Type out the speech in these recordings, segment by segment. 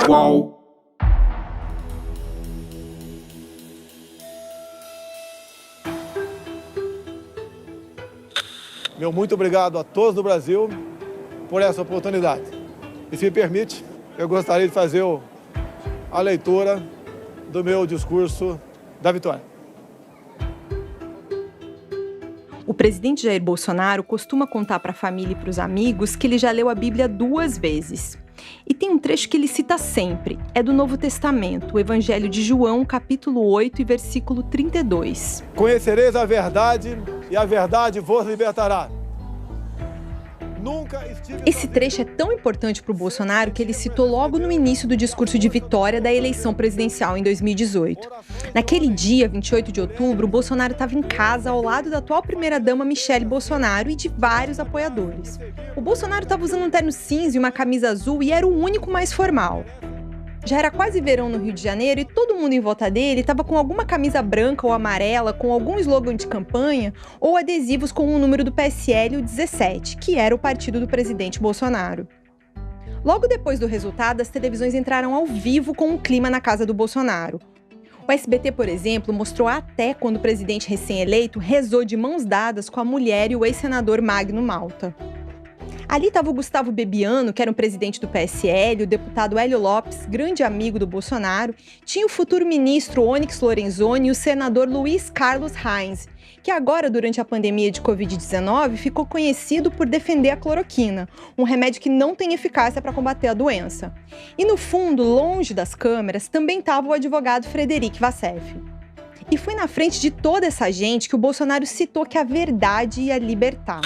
Uau! Meu muito obrigado a todos do Brasil por essa oportunidade. E se me permite, eu gostaria de fazer a leitura do meu discurso da vitória. O presidente Jair Bolsonaro costuma contar para a família e para os amigos que ele já leu a Bíblia 2 vezes. E tem um trecho que ele cita sempre, é do Novo Testamento, o Evangelho de João, capítulo 8 e versículo 32. Conhecereis a verdade e a verdade vos libertará. Esse trecho é tão importante para o Bolsonaro que ele citou logo no início do discurso de vitória da eleição presidencial em 2018. Naquele dia, 28 de outubro, o Bolsonaro estava em casa ao lado da atual primeira-dama Michele Bolsonaro e de vários apoiadores. O Bolsonaro estava usando um terno cinza e uma camisa azul e era o único mais formal. Já era quase verão no Rio de Janeiro e todo mundo em volta dele estava com alguma camisa branca ou amarela, com algum slogan de campanha ou adesivos com o número do PSL, o 17, que era o partido do presidente Bolsonaro. Logo depois do resultado, as televisões entraram ao vivo com o clima na casa do Bolsonaro. O SBT, por exemplo, mostrou até quando o presidente recém-eleito rezou de mãos dadas com a mulher e o ex-senador Magno Malta. Ali estava o Gustavo Bebiano, que era o presidente do PSL, o deputado Hélio Lopes, grande amigo do Bolsonaro, tinha o futuro ministro Onyx Lorenzoni e o senador Luiz Carlos Reins, que agora, durante a pandemia de Covid-19, ficou conhecido por defender a cloroquina, um remédio que não tem eficácia para combater a doença. E no fundo, longe das câmeras, também estava o advogado Frederic Vassef. E foi na frente de toda essa gente que o Bolsonaro citou que a verdade ia libertar.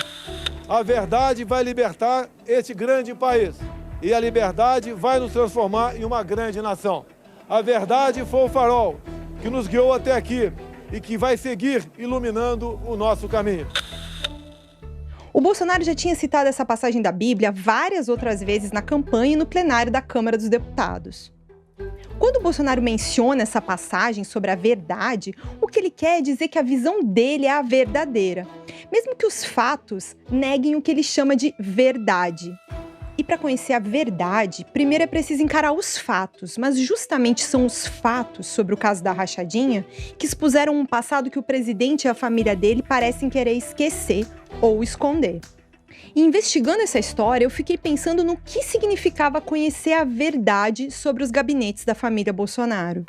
A verdade vai libertar este grande país e a liberdade vai nos transformar em uma grande nação. A verdade foi o farol que nos guiou até aqui e que vai seguir iluminando o nosso caminho. O Bolsonaro já tinha citado essa passagem da Bíblia várias outras vezes na campanha e no plenário da Câmara dos Deputados. Quando o Bolsonaro menciona essa passagem sobre a verdade, o que ele quer é dizer que a visão dele é a verdadeira, mesmo que os fatos neguem o que ele chama de verdade. E para conhecer a verdade, primeiro é preciso encarar os fatos, mas justamente são os fatos sobre o caso da rachadinha que expuseram um passado que o presidente e a família dele parecem querer esquecer ou esconder. E investigando essa história, eu fiquei pensando no que significava conhecer a verdade sobre os gabinetes da família Bolsonaro.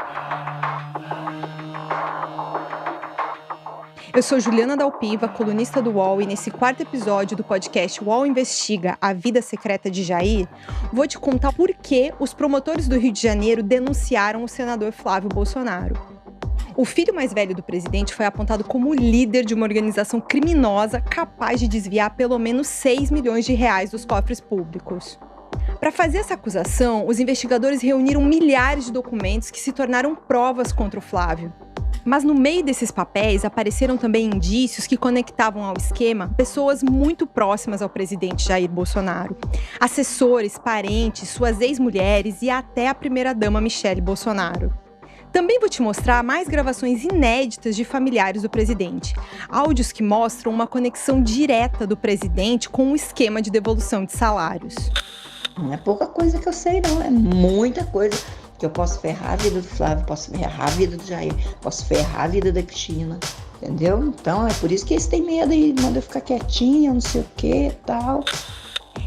Eu sou Juliana Dalpiva, colunista do UOL, e nesse 4º episódio do podcast UOL Investiga a Vida Secreta de Jair, vou te contar por que os promotores do Rio de Janeiro denunciaram o senador Flávio Bolsonaro. O filho mais velho do presidente foi apontado como líder de uma organização criminosa capaz de desviar pelo menos 6 milhões de reais dos cofres públicos. Para fazer essa acusação, os investigadores reuniram milhares de documentos que se tornaram provas contra o Flávio. Mas no meio desses papéis apareceram também indícios que conectavam ao esquema pessoas muito próximas ao presidente Jair Bolsonaro. Assessores, parentes, suas ex-mulheres e até a primeira-dama Michele Bolsonaro. Também vou te mostrar mais gravações inéditas de familiares do presidente. Áudios que mostram uma conexão direta do presidente com o esquema de devolução de salários. Não é pouca coisa que eu sei, não. É muita coisa. Que eu posso ferrar a vida do Flávio, posso ferrar a vida do Jair, posso ferrar a vida da Cristina. Entendeu? Então é por isso que eles têm medo e mandam eu ficar quietinha, não sei o que tal.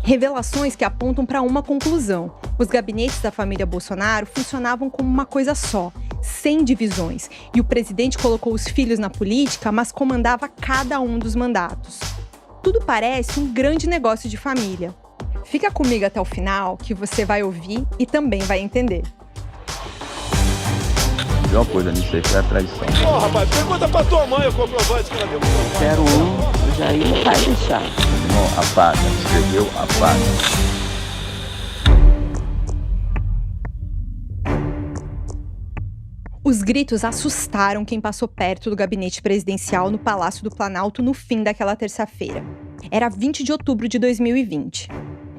Revelações que apontam para uma conclusão. Os gabinetes da família Bolsonaro funcionavam como uma coisa só, sem divisões. E o presidente colocou os filhos na política, mas comandava cada um dos mandatos. Tudo parece um grande negócio de família. Fica comigo até o final, que você vai ouvir e também vai entender. Tem uma coisa nisso aí, foi a traição. Ô, rapaz, pergunta pra tua mãe o comprovante que ela deu pro seu pai. 01, o Jair não vai deixar. Irmão, apaga, escreveu, apaga. Os gritos assustaram quem passou perto do gabinete presidencial no Palácio do Planalto no fim daquela terça-feira. Era 20 de outubro de 2020.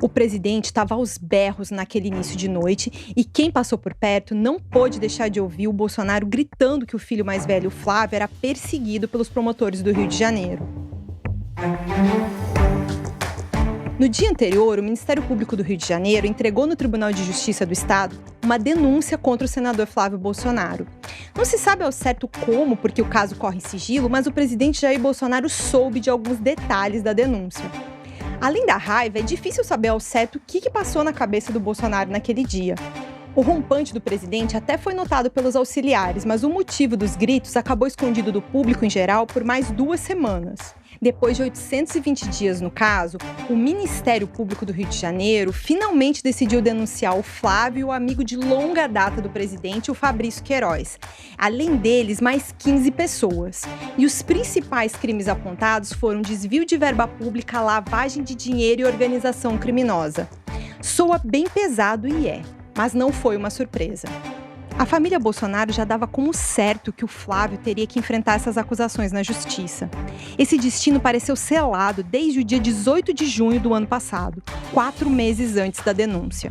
O presidente estava aos berros naquele início de noite e quem passou por perto não pôde deixar de ouvir o Bolsonaro gritando que o filho mais velho, o Flávio, era perseguido pelos promotores do Rio de Janeiro. No dia anterior, o Ministério Público do Rio de Janeiro entregou no Tribunal de Justiça do Estado uma denúncia contra o senador Flávio Bolsonaro. Não se sabe ao certo como, porque o caso corre em sigilo, mas o presidente Jair Bolsonaro soube de alguns detalhes da denúncia. Além da raiva, é difícil saber ao certo o que passou na cabeça do Bolsonaro naquele dia. O rompante do presidente até foi notado pelos auxiliares, mas o motivo dos gritos acabou escondido do público em geral por mais 2 semanas. Depois de 820 dias no caso, o Ministério Público do Rio de Janeiro finalmente decidiu denunciar o Flávio e o amigo de longa data do presidente, o Fabrício Queiroz. Além deles, mais 15 pessoas. E os principais crimes apontados foram desvio de verba pública, lavagem de dinheiro e organização criminosa. Soa bem pesado e mas não foi uma surpresa. A família Bolsonaro já dava como certo que o Flávio teria que enfrentar essas acusações na justiça. Esse destino pareceu selado desde o dia 18 de junho do ano passado, 4 meses antes da denúncia.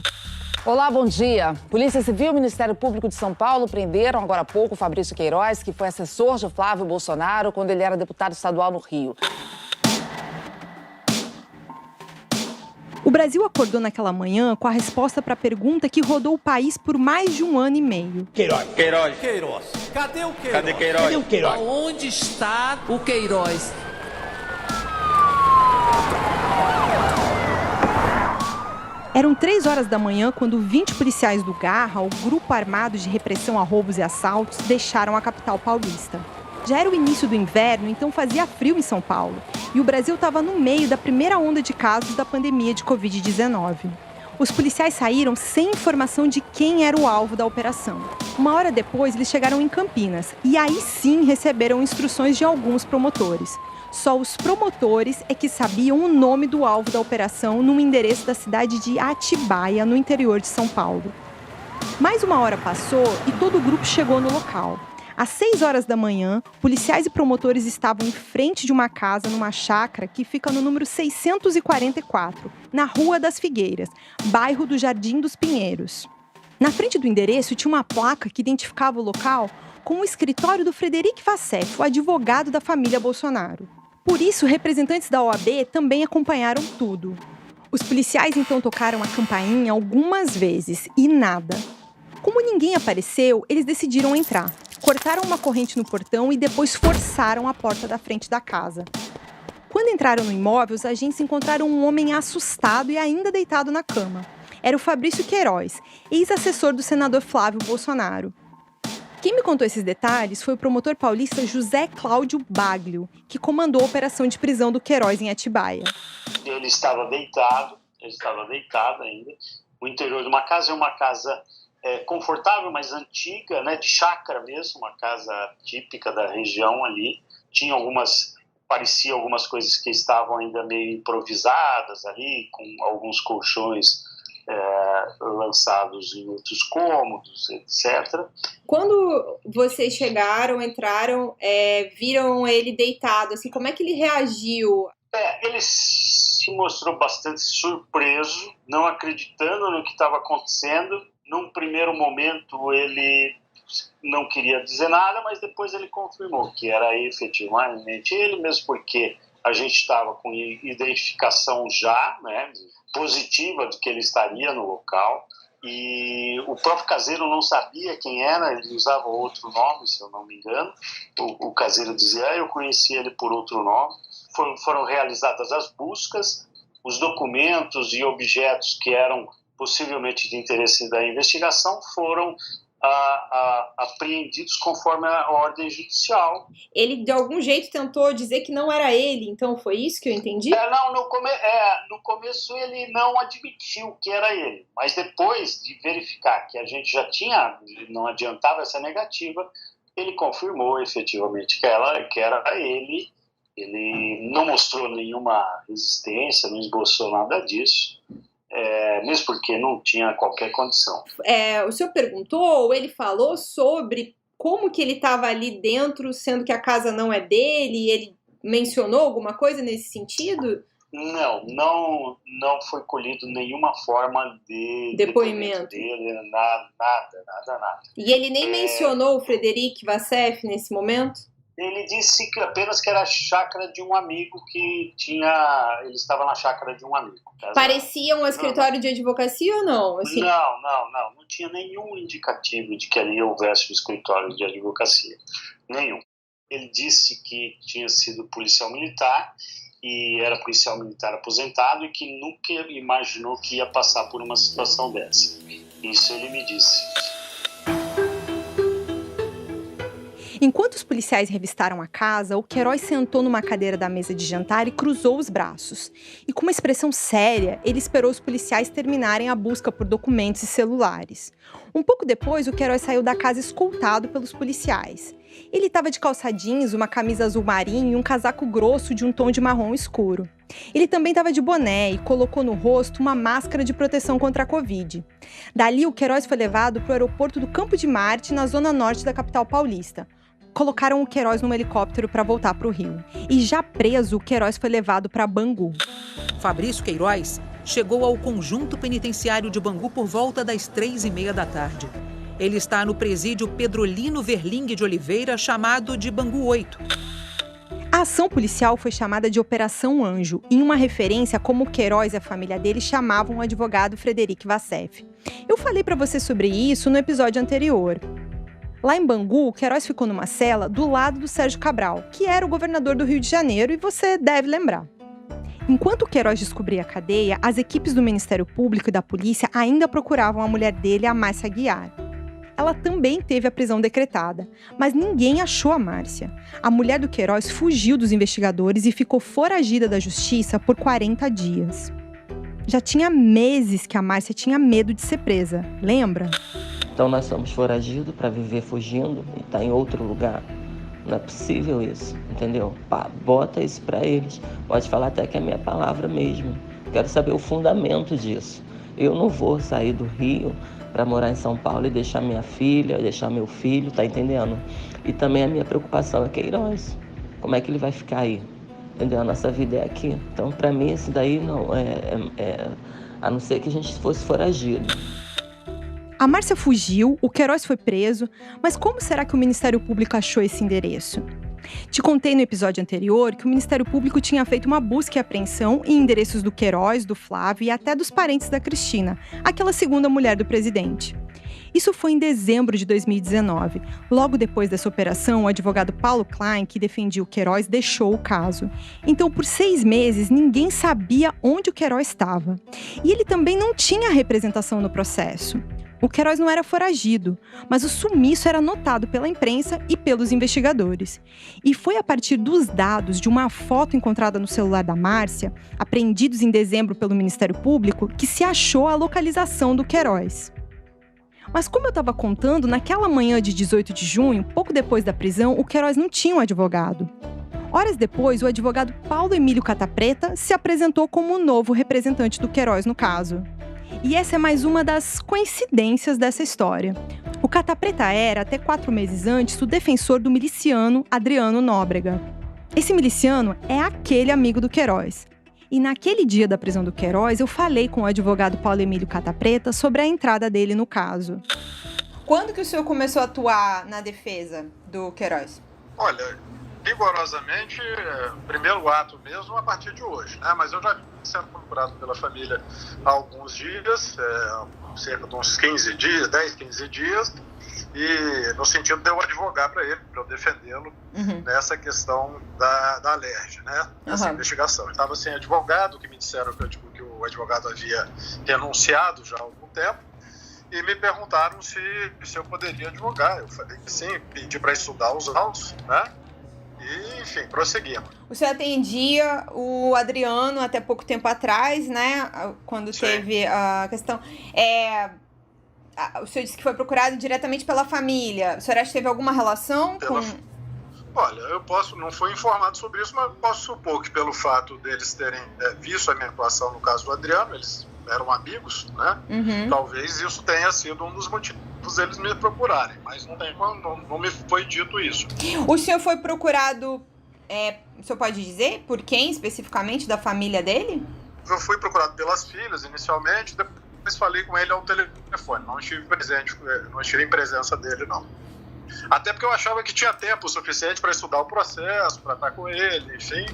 Olá, bom dia. Polícia Civil e o Ministério Público de São Paulo prenderam agora há pouco o Fabrício Queiroz, que foi assessor de Flávio Bolsonaro quando ele era deputado estadual no Rio. O Brasil acordou naquela manhã com a resposta para a pergunta que rodou o país por mais de 1 ano e meio. Queiroz. Cadê o Queiroz? Cadê o Queiroz? Onde está o Queiroz? Eram 3 horas da manhã quando 20 policiais do Garra, o grupo armado de repressão a roubos e assaltos, deixaram a capital paulista. Já era o início do inverno, então fazia frio em São Paulo. E o Brasil estava no meio da primeira onda de casos da pandemia de Covid-19. Os policiais saíram sem informação de quem era o alvo da operação. 1 hora depois, eles chegaram em Campinas. E aí sim receberam instruções de alguns promotores. Só os promotores é que sabiam o nome do alvo da operação num endereço da cidade de Atibaia, no interior de São Paulo. Mais 1 hora passou e todo o grupo chegou no local. Às 6 horas da manhã, policiais e promotores estavam em frente de uma casa numa chácara que fica no número 644, na Rua das Figueiras, bairro do Jardim dos Pinheiros. Na frente do endereço tinha uma placa que identificava o local como o escritório do Frederic Vassef, o advogado da família Bolsonaro. Por isso, representantes da OAB também acompanharam tudo. Os policiais então tocaram a campainha algumas vezes e nada. Como ninguém apareceu, eles decidiram entrar. Cortaram uma corrente no portão e depois forçaram a porta da frente da casa. Quando entraram no imóvel, os agentes encontraram um homem assustado e ainda deitado na cama. Era o Fabrício Queiroz, ex-assessor do senador Flávio Bolsonaro. Quem me contou esses detalhes foi o promotor paulista José Cláudio Baglio, que comandou a operação de prisão do Queiroz em Atibaia. Ele estava deitado ainda. O interior de uma casa é uma casa confortável, mas antiga, né, de chácara mesmo, uma casa típica da região ali. Parecia algumas coisas que estavam ainda meio improvisadas ali, com alguns colchões lançados em outros cômodos, etc. Quando vocês entraram, viram ele deitado, assim, como é que ele reagiu? Ele se mostrou bastante surpreso, não acreditando no que estava acontecendo. Num primeiro momento ele não queria dizer nada, mas depois ele confirmou que era efetivamente ele, mesmo porque a gente estava com identificação já, né, positiva de que ele estaria no local, e o próprio caseiro não sabia quem era, ele usava outro nome, se eu não me engano. O caseiro dizia, eu conheci ele por outro nome. Foram realizadas as buscas, os documentos e objetos que eram possivelmente de interesse da investigação foram apreendidos conforme a ordem judicial. Ele, de algum jeito, tentou dizer que não era ele, então foi isso que eu entendi? No começo ele não admitiu que era ele, mas depois de verificar que a gente já não adiantava essa negativa, ele confirmou efetivamente que era ele. Ele não mostrou nenhuma resistência, não esboçou nada disso. Mesmo porque não tinha qualquer condição. O senhor perguntou, ou ele falou sobre como que ele estava ali dentro, sendo que a casa não é dele, ele mencionou alguma coisa nesse sentido? Não foi colhido nenhuma forma de depoimento dele, nada. E ele nem mencionou o Frederic Vassef nesse momento? Ele disse que apenas que era a chácara de um amigo que tinha... Ele estava na chácara de um amigo. Parecia um escritório de advocacia ou não? Assim? Não tinha nenhum indicativo de que ali houvesse um escritório de advocacia. Nenhum. Ele disse que tinha sido policial militar e era policial militar aposentado e que nunca imaginou que ia passar por uma situação dessa. Isso ele me disse. Enquanto os policiais revistaram a casa, o Queiroz sentou numa cadeira da mesa de jantar e cruzou os braços. E com uma expressão séria, ele esperou os policiais terminarem a busca por documentos e celulares. Um pouco depois, o Queiroz saiu da casa escoltado pelos policiais. Ele estava de calça jeans, uma camisa azul marinho e um casaco grosso de um tom de marrom escuro. Ele também estava de boné e colocou no rosto uma máscara de proteção contra a Covid. Dali, o Queiroz foi levado para o aeroporto do Campo de Marte, na zona norte da capital paulista. Colocaram o Queiroz num helicóptero para voltar para o Rio. E já preso, o Queiroz foi levado para Bangu. Fabrício Queiroz chegou ao conjunto penitenciário de Bangu por volta das 3h30 da tarde. Ele está no presídio Pedrolino Verling de Oliveira, chamado de Bangu 8. A ação policial foi chamada de Operação Anjo, em uma referência a como o Queiroz e a família dele chamavam o advogado Frederic Vassef. Eu falei para você sobre isso no episódio anterior. Lá em Bangu, o Queiroz ficou numa cela do lado do Sérgio Cabral, que era o governador do Rio de Janeiro, e você deve lembrar. Enquanto o Queiroz descobria a cadeia, as equipes do Ministério Público e da polícia ainda procuravam a mulher dele, a Márcia Aguiar. Ela também teve a prisão decretada, mas ninguém achou a Márcia. A mulher do Queiroz fugiu dos investigadores e ficou foragida da justiça por 40 dias. Já tinha meses que a Márcia tinha medo de ser presa, lembra? Então nós somos foragidos para viver fugindo e estar em outro lugar. Não é possível isso, entendeu? Bota isso para eles. Pode falar até que é minha palavra mesmo. Quero saber o fundamento disso. Eu não vou sair do Rio para morar em São Paulo e deixar minha filha, deixar meu filho, tá entendendo? E também a minha preocupação é Queiroz. Como é que ele vai ficar aí? Entendeu? A nossa vida é aqui. Então, para mim, isso daí não a não ser que a gente fosse foragido. A Márcia fugiu, o Queiroz foi preso, mas como será que o Ministério Público achou esse endereço? Te contei no episódio anterior que o Ministério Público tinha feito uma busca e apreensão em endereços do Queiroz, do Flávio e até dos parentes da Cristina, aquela segunda mulher do presidente. Isso foi em dezembro de 2019. Logo depois dessa operação, o advogado Paulo Klein, que defendia o Queiroz, deixou o caso. Então, por 6 meses, ninguém sabia onde o Queiroz estava. E ele também não tinha representação no processo. O Queiroz não era foragido, mas o sumiço era notado pela imprensa e pelos investigadores. E foi a partir dos dados de uma foto encontrada no celular da Márcia, apreendidos em dezembro pelo Ministério Público, que se achou a localização do Queiroz. Mas como eu estava contando, naquela manhã de 18 de junho, pouco depois da prisão, o Queiroz não tinha um advogado. Horas depois, o advogado Paulo Emílio Catapreta se apresentou como o novo representante do Queiroz no caso. E essa é mais uma das coincidências dessa história. O Catapreta era, até 4 meses antes, o defensor do miliciano Adriano Nóbrega. Esse miliciano é aquele amigo do Queiroz. E naquele dia da prisão do Queiroz, eu falei com o advogado Paulo Emílio Catapreta sobre a entrada dele no caso. Quando que o senhor começou a atuar na defesa do Queiroz? Olha, rigorosamente, primeiro ato mesmo a partir de hoje, né? Mas eu já vim sendo procurado pela família há alguns dias, cerca de uns 15 dias, 10, 15 dias, e no sentido de eu advogar para ele, para eu defendê-lo nessa questão da alergia, né? Nessa investigação. Eu estava sem advogado, que me disseram que o advogado havia renunciado já há algum tempo, e me perguntaram se eu poderia advogar. Eu falei que sim, pedi para estudar os autos, né? E, enfim, prosseguimos. O senhor atendia o Adriano até pouco tempo atrás, né? Quando teve a questão. O senhor disse que foi procurado diretamente pela família. O senhor acha que teve alguma relação com... Olha, eu não fui informado sobre isso, mas posso supor que pelo fato deles terem visto a minha atuação no caso do Adriano, eles eram amigos, né? Talvez isso tenha sido um dos motivos deles me procurarem, mas não me foi dito isso. O senhor foi procurado, o senhor pode dizer por quem especificamente da família dele? Eu fui procurado pelas filhas inicialmente, depois falei com ele ao telefone, não estive em presença dele, não. Até porque eu achava que tinha tempo suficiente para estudar o processo, para estar com ele, enfim.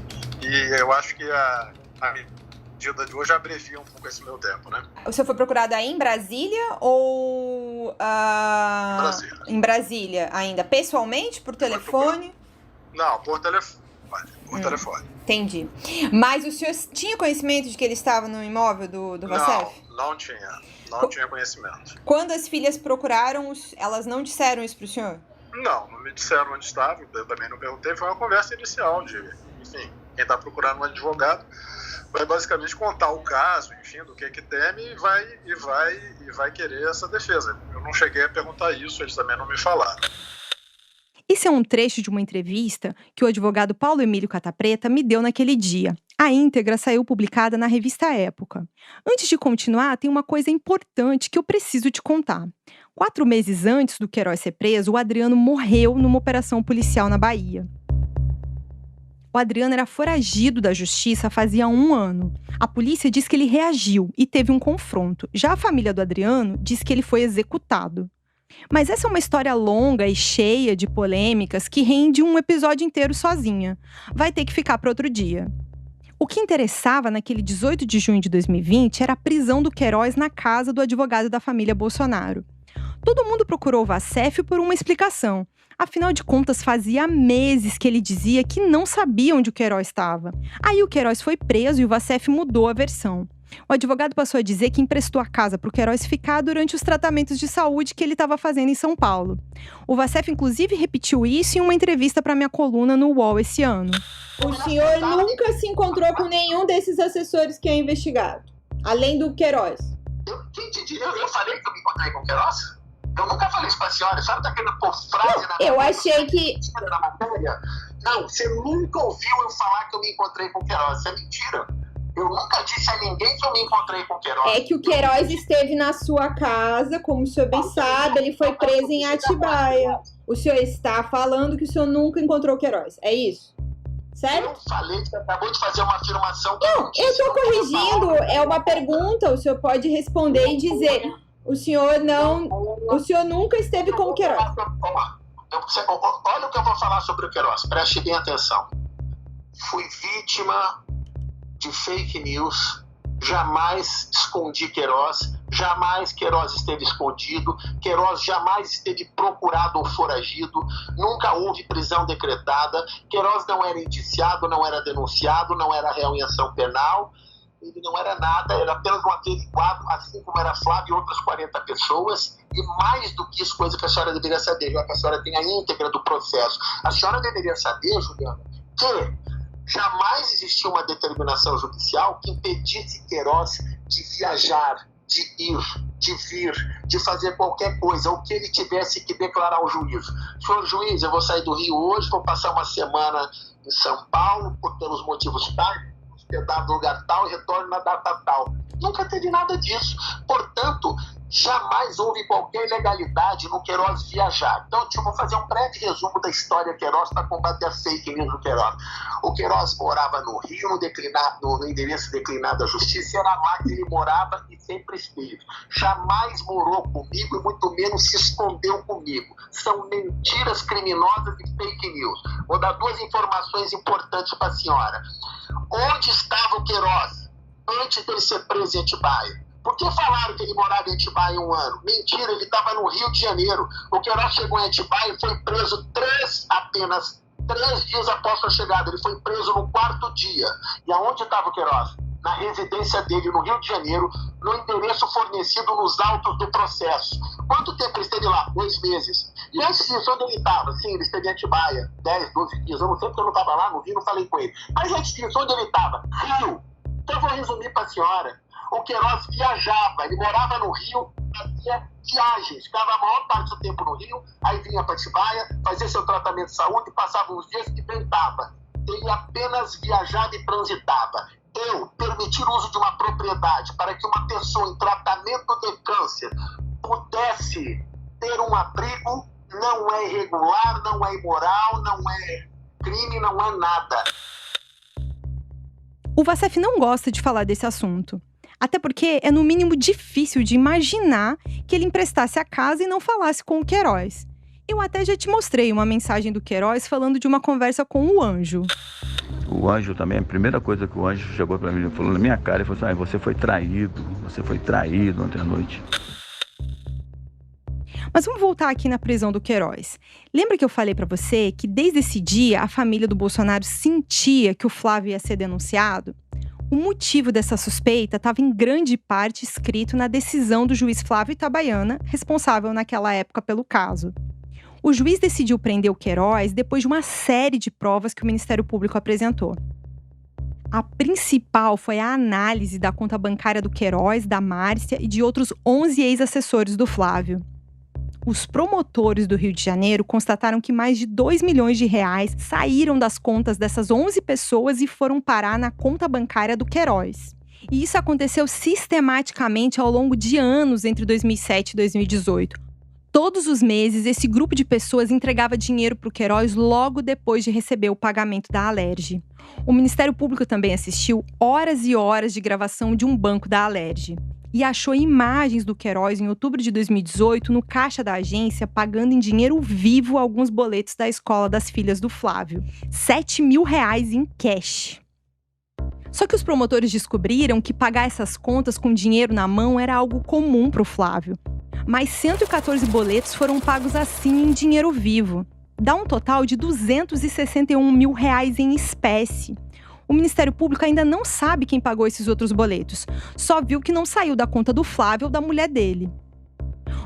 E eu acho que a medida de hoje abrevia um pouco esse meu tempo, né? O senhor foi procurado aí em Brasília ou Brasília. Em Brasília ainda? Pessoalmente, por telefone? Não, por telefone. Telefone. Entendi. Mas o senhor tinha conhecimento de que ele estava no imóvel do Vacef? Não tinha. Não tinha conhecimento. Quando as filhas procuraram, elas não disseram isso pro senhor? Não me disseram onde estava, eu também não perguntei. Foi uma conversa inicial de, enfim, quem está procurando um advogado vai basicamente contar o caso, enfim, do que teme e vai querer essa defesa. Eu não cheguei a perguntar isso, eles também não me falaram. Esse é um trecho de uma entrevista que o advogado Paulo Emílio Catapreta me deu naquele dia. A íntegra saiu publicada na revista Época. Antes de continuar, tem uma coisa importante que eu preciso te contar. 4 meses antes do Queiroz ser preso, o Adriano morreu numa operação policial na Bahia. O Adriano era foragido da justiça fazia 1 ano. A polícia diz que ele reagiu e teve um confronto. Já a família do Adriano diz que ele foi executado. Mas essa é uma história longa e cheia de polêmicas que rende um episódio inteiro sozinha. Vai ter que ficar para outro dia. O que interessava naquele 18 de junho de 2020 era a prisão do Queiroz na casa do advogado da família Bolsonaro. Todo mundo procurou o Vacef por uma explicação. Afinal de contas, fazia meses que ele dizia que não sabia onde o Queiroz estava. Aí o Queiroz foi preso e o Vacef mudou a versão. O advogado passou a dizer que emprestou a casa para o Queiroz ficar durante os tratamentos de saúde que ele estava fazendo em São Paulo. O Vacef, inclusive, repetiu isso em uma entrevista para minha coluna no UOL esse ano. O senhor nunca se encontrou com nenhum desses assessores que é investigado, além do Queiroz? Quem te diria? Eu falei que eu me encontrei com o Queiroz? Eu nunca falei isso pra senhora. A senhora tá querendo pôr frase na eu achei que... na matéria? Não, você nunca ouviu eu falar que eu me encontrei com o Queiroz. Isso é mentira. Eu nunca disse a ninguém que eu me encontrei com o Queiroz. É que o Queiroz esteve na sua casa, como o senhor bem sabe, ele foi preso em Atibaia. O senhor está falando que o senhor nunca encontrou o Queiroz, é isso? Sério? Eu falei que você acabou de fazer uma afirmação. Não, eu estou corrigindo, é uma pergunta, o senhor pode responder e dizer, o senhor nunca esteve com o Queiroz. Olha o que eu vou falar sobre o Queiroz, preste bem atenção. Fui vítima de fake news, jamais escondi Queiroz, jamais Queiroz esteve escondido, Queiroz jamais esteve procurado ou foragido, nunca houve prisão decretada, Queiroz não era indiciado, não era denunciado, não era réu em ação penal, ele não era nada, era apenas um averiguado, assim como era Flávio e outras 40 pessoas, e mais do que isso, coisa que a senhora deveria saber, já que a senhora tem a íntegra do processo. A senhora deveria saber, Juliana, que jamais existiu uma determinação judicial que impedisse Queiroz de viajar, de ir, de vir, de fazer qualquer coisa, ou que ele tivesse que declarar ao juiz. Senhor juiz, eu vou sair do Rio hoje, vou passar uma semana em São Paulo, pelos motivos tais, hospedado no lugar tal e retorno na data tal. Nunca teve nada disso. Portanto, jamais houve qualquer ilegalidade no Queiroz viajar. Então, eu vou fazer um breve resumo da história Queiroz para combater a fake news do Queiroz. O Queiroz morava no Rio, no endereço declinado da Justiça, era lá que ele morava e sempre esteve. Jamais morou comigo e muito menos se escondeu comigo. São mentiras criminosas e fake news. Vou dar 2 informações importantes para a senhora. Onde estava o Queiroz antes dele ser preso em Atibaia? Por que falaram que ele morava em Atibaia 1 ano? Mentira, ele estava no Rio de Janeiro. O Queiroz chegou em Atibaia e foi preso apenas 3 dias após sua chegada. Ele foi preso no 4º dia. E aonde estava o Queiroz? Na residência dele, no Rio de Janeiro, no endereço fornecido nos autos do processo. Quanto tempo ele esteve lá? 2 meses. E antes disso, onde ele estava? Sim, ele esteve em Atibaia, 10, 12 dias. Eu não sei porque eu não estava lá, não vi, não falei com ele. Mas antes disso, onde ele estava? Rio. Então eu vou resumir para a senhora. O Queiroz viajava, ele morava no Rio, fazia viagens, ficava a maior parte do tempo no Rio, aí vinha para Atibaia, fazia seu tratamento de saúde, passava uns dias e voltava. Ele apenas viajava e transitava. Eu permitir o uso de uma propriedade para que uma pessoa em tratamento de câncer pudesse ter um abrigo não é irregular, não é imoral, não é crime, não é nada. O Vacef não gosta de falar desse assunto. Até porque é no mínimo difícil de imaginar que ele emprestasse a casa e não falasse com o Queiroz. Eu até já te mostrei uma mensagem do Queiroz falando de uma conversa com o Anjo. O Anjo também, a primeira coisa que o Anjo chegou para mim, falou na minha cara, ele falou assim, você foi traído ontem à noite. Mas vamos voltar aqui na prisão do Queiroz. Lembra que eu falei para você que desde esse dia a família do Bolsonaro sentia que o Flávio ia ser denunciado? O motivo dessa suspeita estava em grande parte escrito na decisão do juiz Flávio Itabaiana, responsável naquela época pelo caso. O juiz decidiu prender o Queiroz depois de uma série de provas que o Ministério Público apresentou. A principal foi a análise da conta bancária do Queiroz, da Márcia e de outros 11 ex-assessores do Flávio. Os promotores do Rio de Janeiro constataram que mais de 2 milhões de reais saíram das contas dessas 11 pessoas e foram parar na conta bancária do Queiroz. E isso aconteceu sistematicamente ao longo de anos entre 2007 e 2018. Todos os meses, esse grupo de pessoas entregava dinheiro para o Queiroz logo depois de receber o pagamento da Alerj. O Ministério Público também assistiu horas e horas de gravação de um banco da Alerj. E achou imagens do Queiroz em outubro de 2018 no caixa da agência, pagando em dinheiro vivo alguns boletos da escola das filhas do Flávio. R$7 mil em cash. Só que os promotores descobriram que pagar essas contas com dinheiro na mão era algo comum para o Flávio. Mas 114 boletos foram pagos assim em dinheiro vivo. Dá um total de R$261 mil em espécie. O Ministério Público ainda não sabe quem pagou esses outros boletos. Só viu que não saiu da conta do Flávio ou da mulher dele.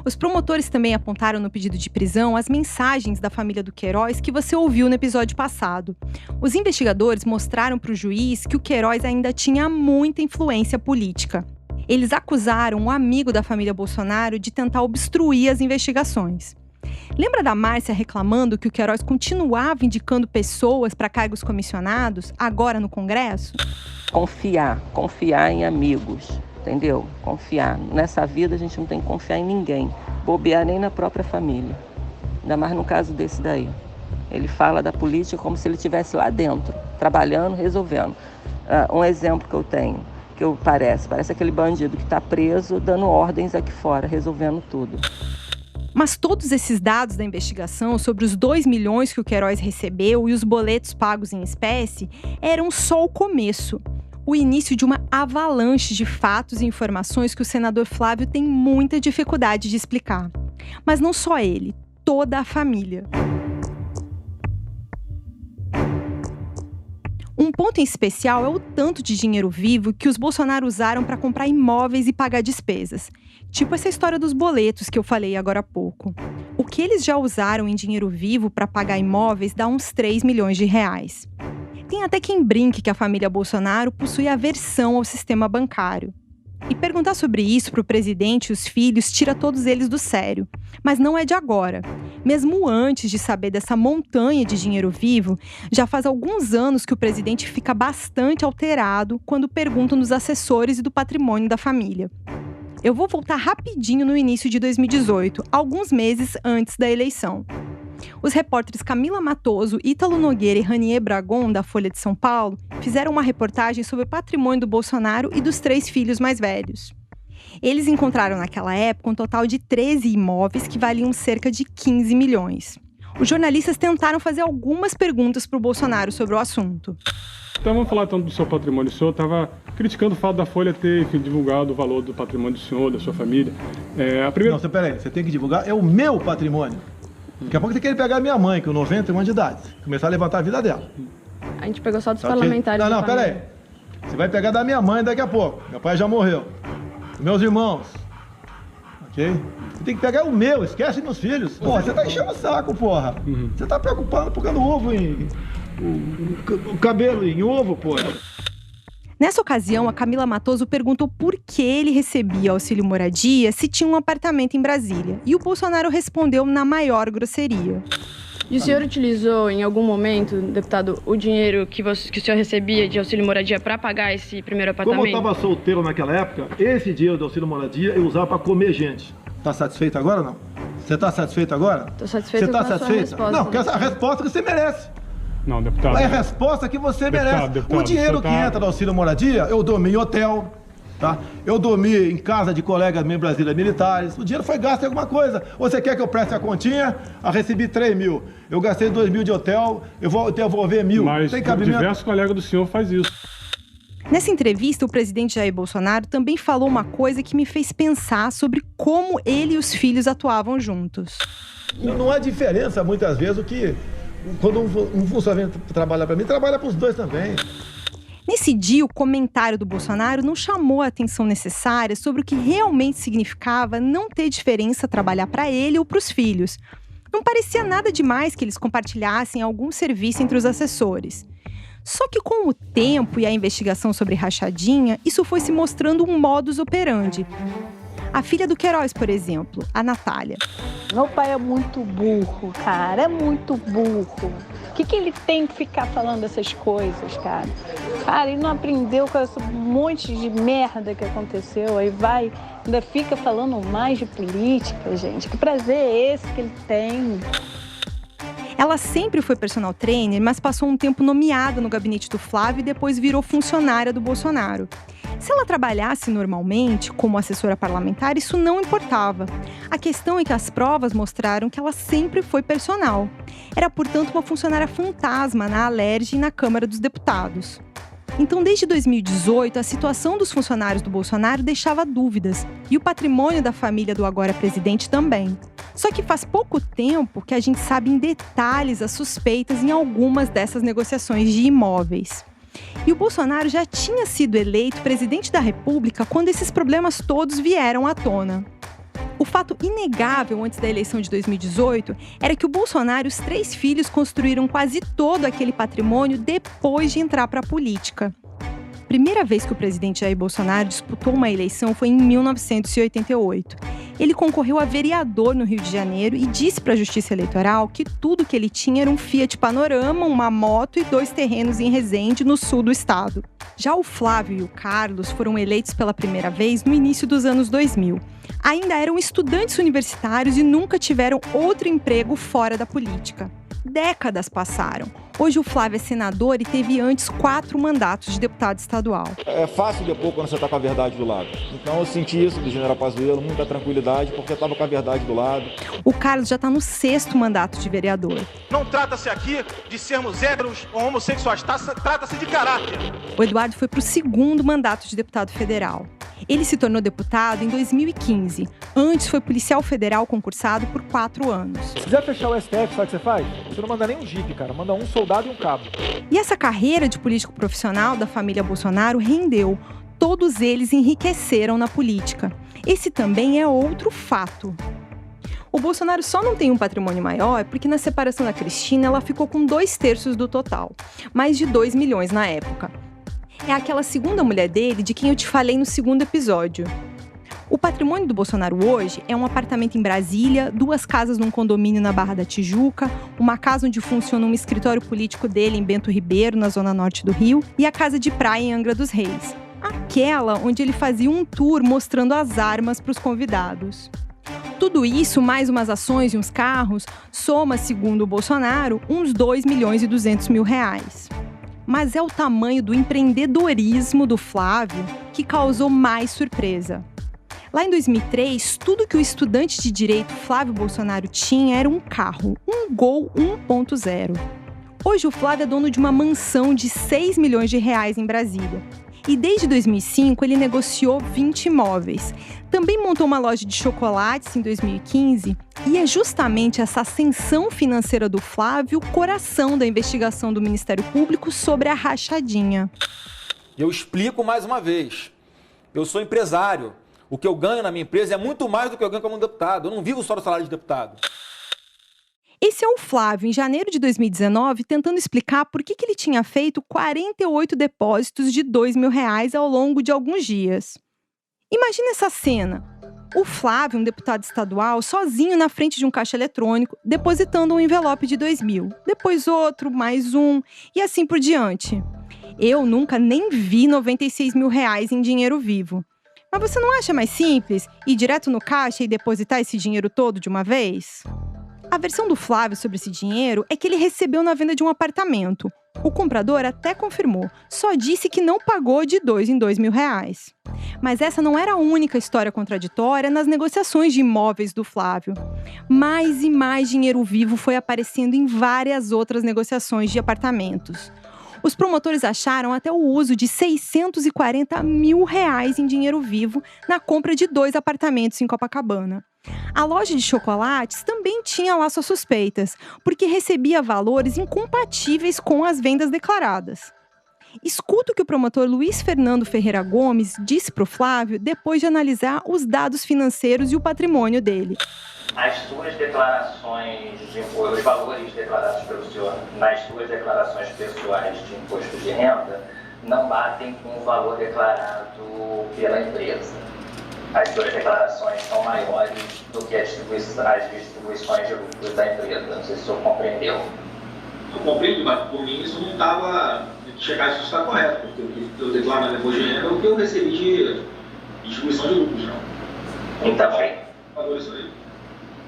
Os promotores também apontaram no pedido de prisão as mensagens da família do Queiroz que você ouviu no episódio passado. Os investigadores mostraram para o juiz que o Queiroz ainda tinha muita influência política. Eles acusaram um amigo da família Bolsonaro de tentar obstruir as investigações. Lembra da Márcia reclamando que o Queiroz continuava indicando pessoas para cargos comissionados, agora no Congresso? Confiar em amigos, entendeu? Confiar. Nessa vida a gente não tem que confiar em ninguém, bobear nem na própria família. Ainda mais no caso desse daí. Ele fala da política como se ele estivesse lá dentro, trabalhando, resolvendo. Um exemplo que eu tenho, que parece aquele bandido que está preso, dando ordens aqui fora, resolvendo tudo. Mas todos esses dados da investigação sobre os 2 milhões que o Queiroz recebeu e os boletos pagos em espécie eram só o começo. O início de uma avalanche de fatos e informações que o senador Flávio tem muita dificuldade de explicar. Mas não só ele, toda a família. Um ponto em especial é o tanto de dinheiro vivo que os Bolsonaro usaram para comprar imóveis e pagar despesas. Tipo essa história dos boletos que eu falei agora há pouco. O que eles já usaram em dinheiro vivo para pagar imóveis dá uns 3 milhões de reais. Tem até quem brinque que a família Bolsonaro possui aversão ao sistema bancário. E perguntar sobre isso para o presidente e os filhos tira todos eles do sério. Mas não é de agora. Mesmo antes de saber dessa montanha de dinheiro vivo, já faz alguns anos que o presidente fica bastante alterado quando perguntam dos assessores e do patrimônio da família. Eu vou voltar rapidinho no início de 2018, alguns meses antes da eleição. Os repórteres Camila Matoso, Ítalo Nogueira e Ranier Bragon, da Folha de São Paulo, fizeram uma reportagem sobre o patrimônio do Bolsonaro e dos 3 filhos mais velhos. Eles encontraram naquela época um total de 13 imóveis que valiam cerca de 15 milhões. Os jornalistas tentaram fazer algumas perguntas para o Bolsonaro sobre o assunto. Então vamos falar então do seu patrimônio. O senhor estava criticando o fato da Folha ter divulgado o valor do patrimônio do senhor, da sua família. Não, peraí, você tem que divulgar, é o meu patrimônio. Daqui a pouco você quer pegar a minha mãe, com 91 anos de idade, começar a levantar a vida dela. A gente pegou só dos parlamentares. Não, peraí. Você vai pegar da minha mãe daqui a pouco. Meu pai já morreu. Meus irmãos. Ok? Você tem que pegar o meu, esquece meus filhos. Porra, você tá enchendo o saco, porra. Você tá preocupado por causa do ovo o cabelo em ovo, porra. Nessa ocasião, a Camila Matoso perguntou por que ele recebia auxílio moradia se tinha um apartamento em Brasília. E o Bolsonaro respondeu na maior grosseria. E o senhor utilizou em algum momento, deputado, o dinheiro que o senhor recebia de auxílio moradia para pagar esse primeiro apartamento? Como eu estava solteiro naquela época, esse dinheiro do auxílio moradia eu usava para comer gente. Tá satisfeito agora ou não? Você tá satisfeito agora? Tô satisfeito com a sua resposta. Não, porque essa é a resposta que você merece. Não, deputado. É a resposta que você merece. Deputado, o dinheiro que entra do auxílio moradia, eu dormi em hotel, Tá? Eu dormi em casa de colegas meus brasileiros militares, o dinheiro foi gasto em alguma coisa. Você quer que eu preste a continha? Eu recebi 3 mil. Eu gastei 2 mil de hotel, eu vou devolver 1.000. Mas tem cabimento? Diversos colegas do senhor faz isso. Nessa entrevista, o presidente Jair Bolsonaro também falou uma coisa que me fez pensar sobre como ele e os filhos atuavam juntos. Não há diferença, muitas vezes, o que quando um funcionário trabalha para mim, trabalha para os dois também. Nesse dia, o comentário do Bolsonaro não chamou a atenção necessária sobre o que realmente significava não ter diferença trabalhar para ele ou para os filhos. Não parecia nada demais que eles compartilhassem algum serviço entre os assessores. Só que com o tempo e a investigação sobre rachadinha, isso foi se mostrando um modus operandi. A filha do Queiroz, por exemplo, a Natália. Meu pai é muito burro, cara, é muito burro. O que ele tem que ficar falando essas coisas, cara? Cara, ele não aprendeu com esse monte de merda que aconteceu, aí vai, ainda fica falando mais de política, gente. Que prazer é esse que ele tem? Ela sempre foi personal trainer, mas passou um tempo nomeada no gabinete do Flávio e depois virou funcionária do Bolsonaro. Se ela trabalhasse normalmente, como assessora parlamentar, isso não importava. A questão é que as provas mostraram que ela sempre foi personal. Era, portanto, uma funcionária fantasma na Alerj e na Câmara dos Deputados. Então, desde 2018, a situação dos funcionários do Bolsonaro deixava dúvidas, e o patrimônio da família do agora presidente também. Só que faz pouco tempo que a gente sabe em detalhes as suspeitas em algumas dessas negociações de imóveis. E o Bolsonaro já tinha sido eleito presidente da República quando esses problemas todos vieram à tona. O fato inegável antes da eleição de 2018 era que o Bolsonaro e os 3 filhos construíram quase todo aquele patrimônio depois de entrar para a política. A primeira vez que o presidente Jair Bolsonaro disputou uma eleição foi em 1988. Ele concorreu a vereador no Rio de Janeiro e disse para a Justiça Eleitoral que tudo que ele tinha era um Fiat Panorama, uma moto e 2 terrenos em Resende, no sul do estado. Já o Flávio e o Carlos foram eleitos pela primeira vez no início dos anos 2000. Ainda eram estudantes universitários e nunca tiveram outro emprego fora da política. Décadas passaram. Hoje o Flávio é senador e teve antes 4 mandatos de deputado estadual. É fácil depor quando você está com a verdade do lado. Então eu senti isso do general Pazuello, muita tranquilidade, porque eu estava com a verdade do lado. O Carlos já está no 6º mandato de vereador. Não trata-se aqui de sermos héteros ou homossexuais, trata-se de caráter. O Eduardo foi para o 2º mandato de deputado federal. Ele se tornou deputado em 2015. Antes foi policial federal concursado por 4 anos. Se quiser fechar o STF, sabe o que você faz? Você não manda nem um jipe, cara. Manda um soldado e um cabo. E essa carreira de político profissional da família Bolsonaro rendeu. Todos eles enriqueceram na política. Esse também é outro fato. O Bolsonaro só não tem um patrimônio maior porque na separação da Cristina ela ficou com 2/3 do total. Mais de 2 milhões na época. É aquela segunda mulher dele de quem eu te falei no 2º episódio. O patrimônio do Bolsonaro hoje é um apartamento em Brasília, 2 casas num condomínio na Barra da Tijuca, uma casa onde funciona um escritório político dele em Bento Ribeiro, na zona norte do Rio, e a casa de praia em Angra dos Reis. Aquela onde ele fazia um tour mostrando as armas para os convidados. Tudo isso, mais umas ações e uns carros, soma, segundo o Bolsonaro, uns 2.200.000 reais. Mas é o tamanho do empreendedorismo do Flávio que causou mais surpresa. Lá em 2003, tudo que o estudante de direito Flávio Bolsonaro tinha era um carro, um Gol 1.0. Hoje o Flávio é dono de uma mansão de 6 milhões de reais em Brasília. E desde 2005 ele negociou 20 imóveis. Também montou uma loja de chocolates em 2015 e é justamente essa ascensão financeira do Flávio o coração da investigação do Ministério Público sobre a rachadinha. Eu explico mais uma vez. Eu sou empresário. O que eu ganho na minha empresa é muito mais do que eu ganho como deputado. Eu não vivo só do salário de deputado. Esse é o Flávio, em janeiro de 2019, tentando explicar por que ele tinha feito 48 depósitos de R$2.000 ao longo de alguns dias. Imagina essa cena. O Flávio, um deputado estadual, sozinho na frente de um caixa eletrônico, depositando um envelope de 2.000, depois outro, mais um, e assim por diante. Eu nunca nem vi R$96.000 em dinheiro vivo. Mas você não acha mais simples ir direto no caixa e depositar esse dinheiro todo de uma vez? A versão do Flávio sobre esse dinheiro é que ele recebeu na venda de um apartamento, O comprador até confirmou, só disse que não pagou de 2 em 2 mil reais. Mas essa não era a única história contraditória nas negociações de imóveis do Flávio. Mais e mais dinheiro vivo foi aparecendo em várias outras negociações de apartamentos. Os promotores acharam até o uso de 640 mil reais em dinheiro vivo na compra de 2 apartamentos em Copacabana. A loja de chocolates também tinha lá suas suspeitas, porque recebia valores incompatíveis com as vendas declaradas. Escuta o que o promotor Luiz Fernando Ferreira Gomes disse para o Flávio depois de analisar os dados financeiros e o patrimônio dele. As suas declarações de imposto, os valores declarados pelo senhor nas suas declarações pessoais de imposto de renda não batem com o valor declarado pela empresa. As suas declarações são maiores do que as distribuições de lucros da empresa. Não sei se o senhor compreendeu. Eu compreendo, mas por mim isso não estava... checar se isso está correto, porque o que eu declaro na imposto de renda é o que eu recebi de distribuição de lucros, não. Então, isso aí.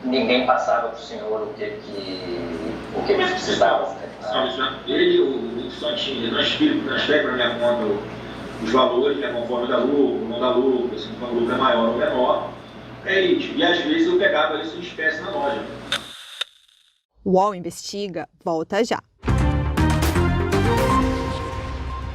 Ninguém passava para o senhor o que eles precisavam. Ele, o Santinho, ele transfere para minha conta os valores, né, conforme dá lucro, não dá lucro, se o lucro é maior ou menor. E às vezes eu pegava isso em espécie na loja. O UOL Investiga volta já.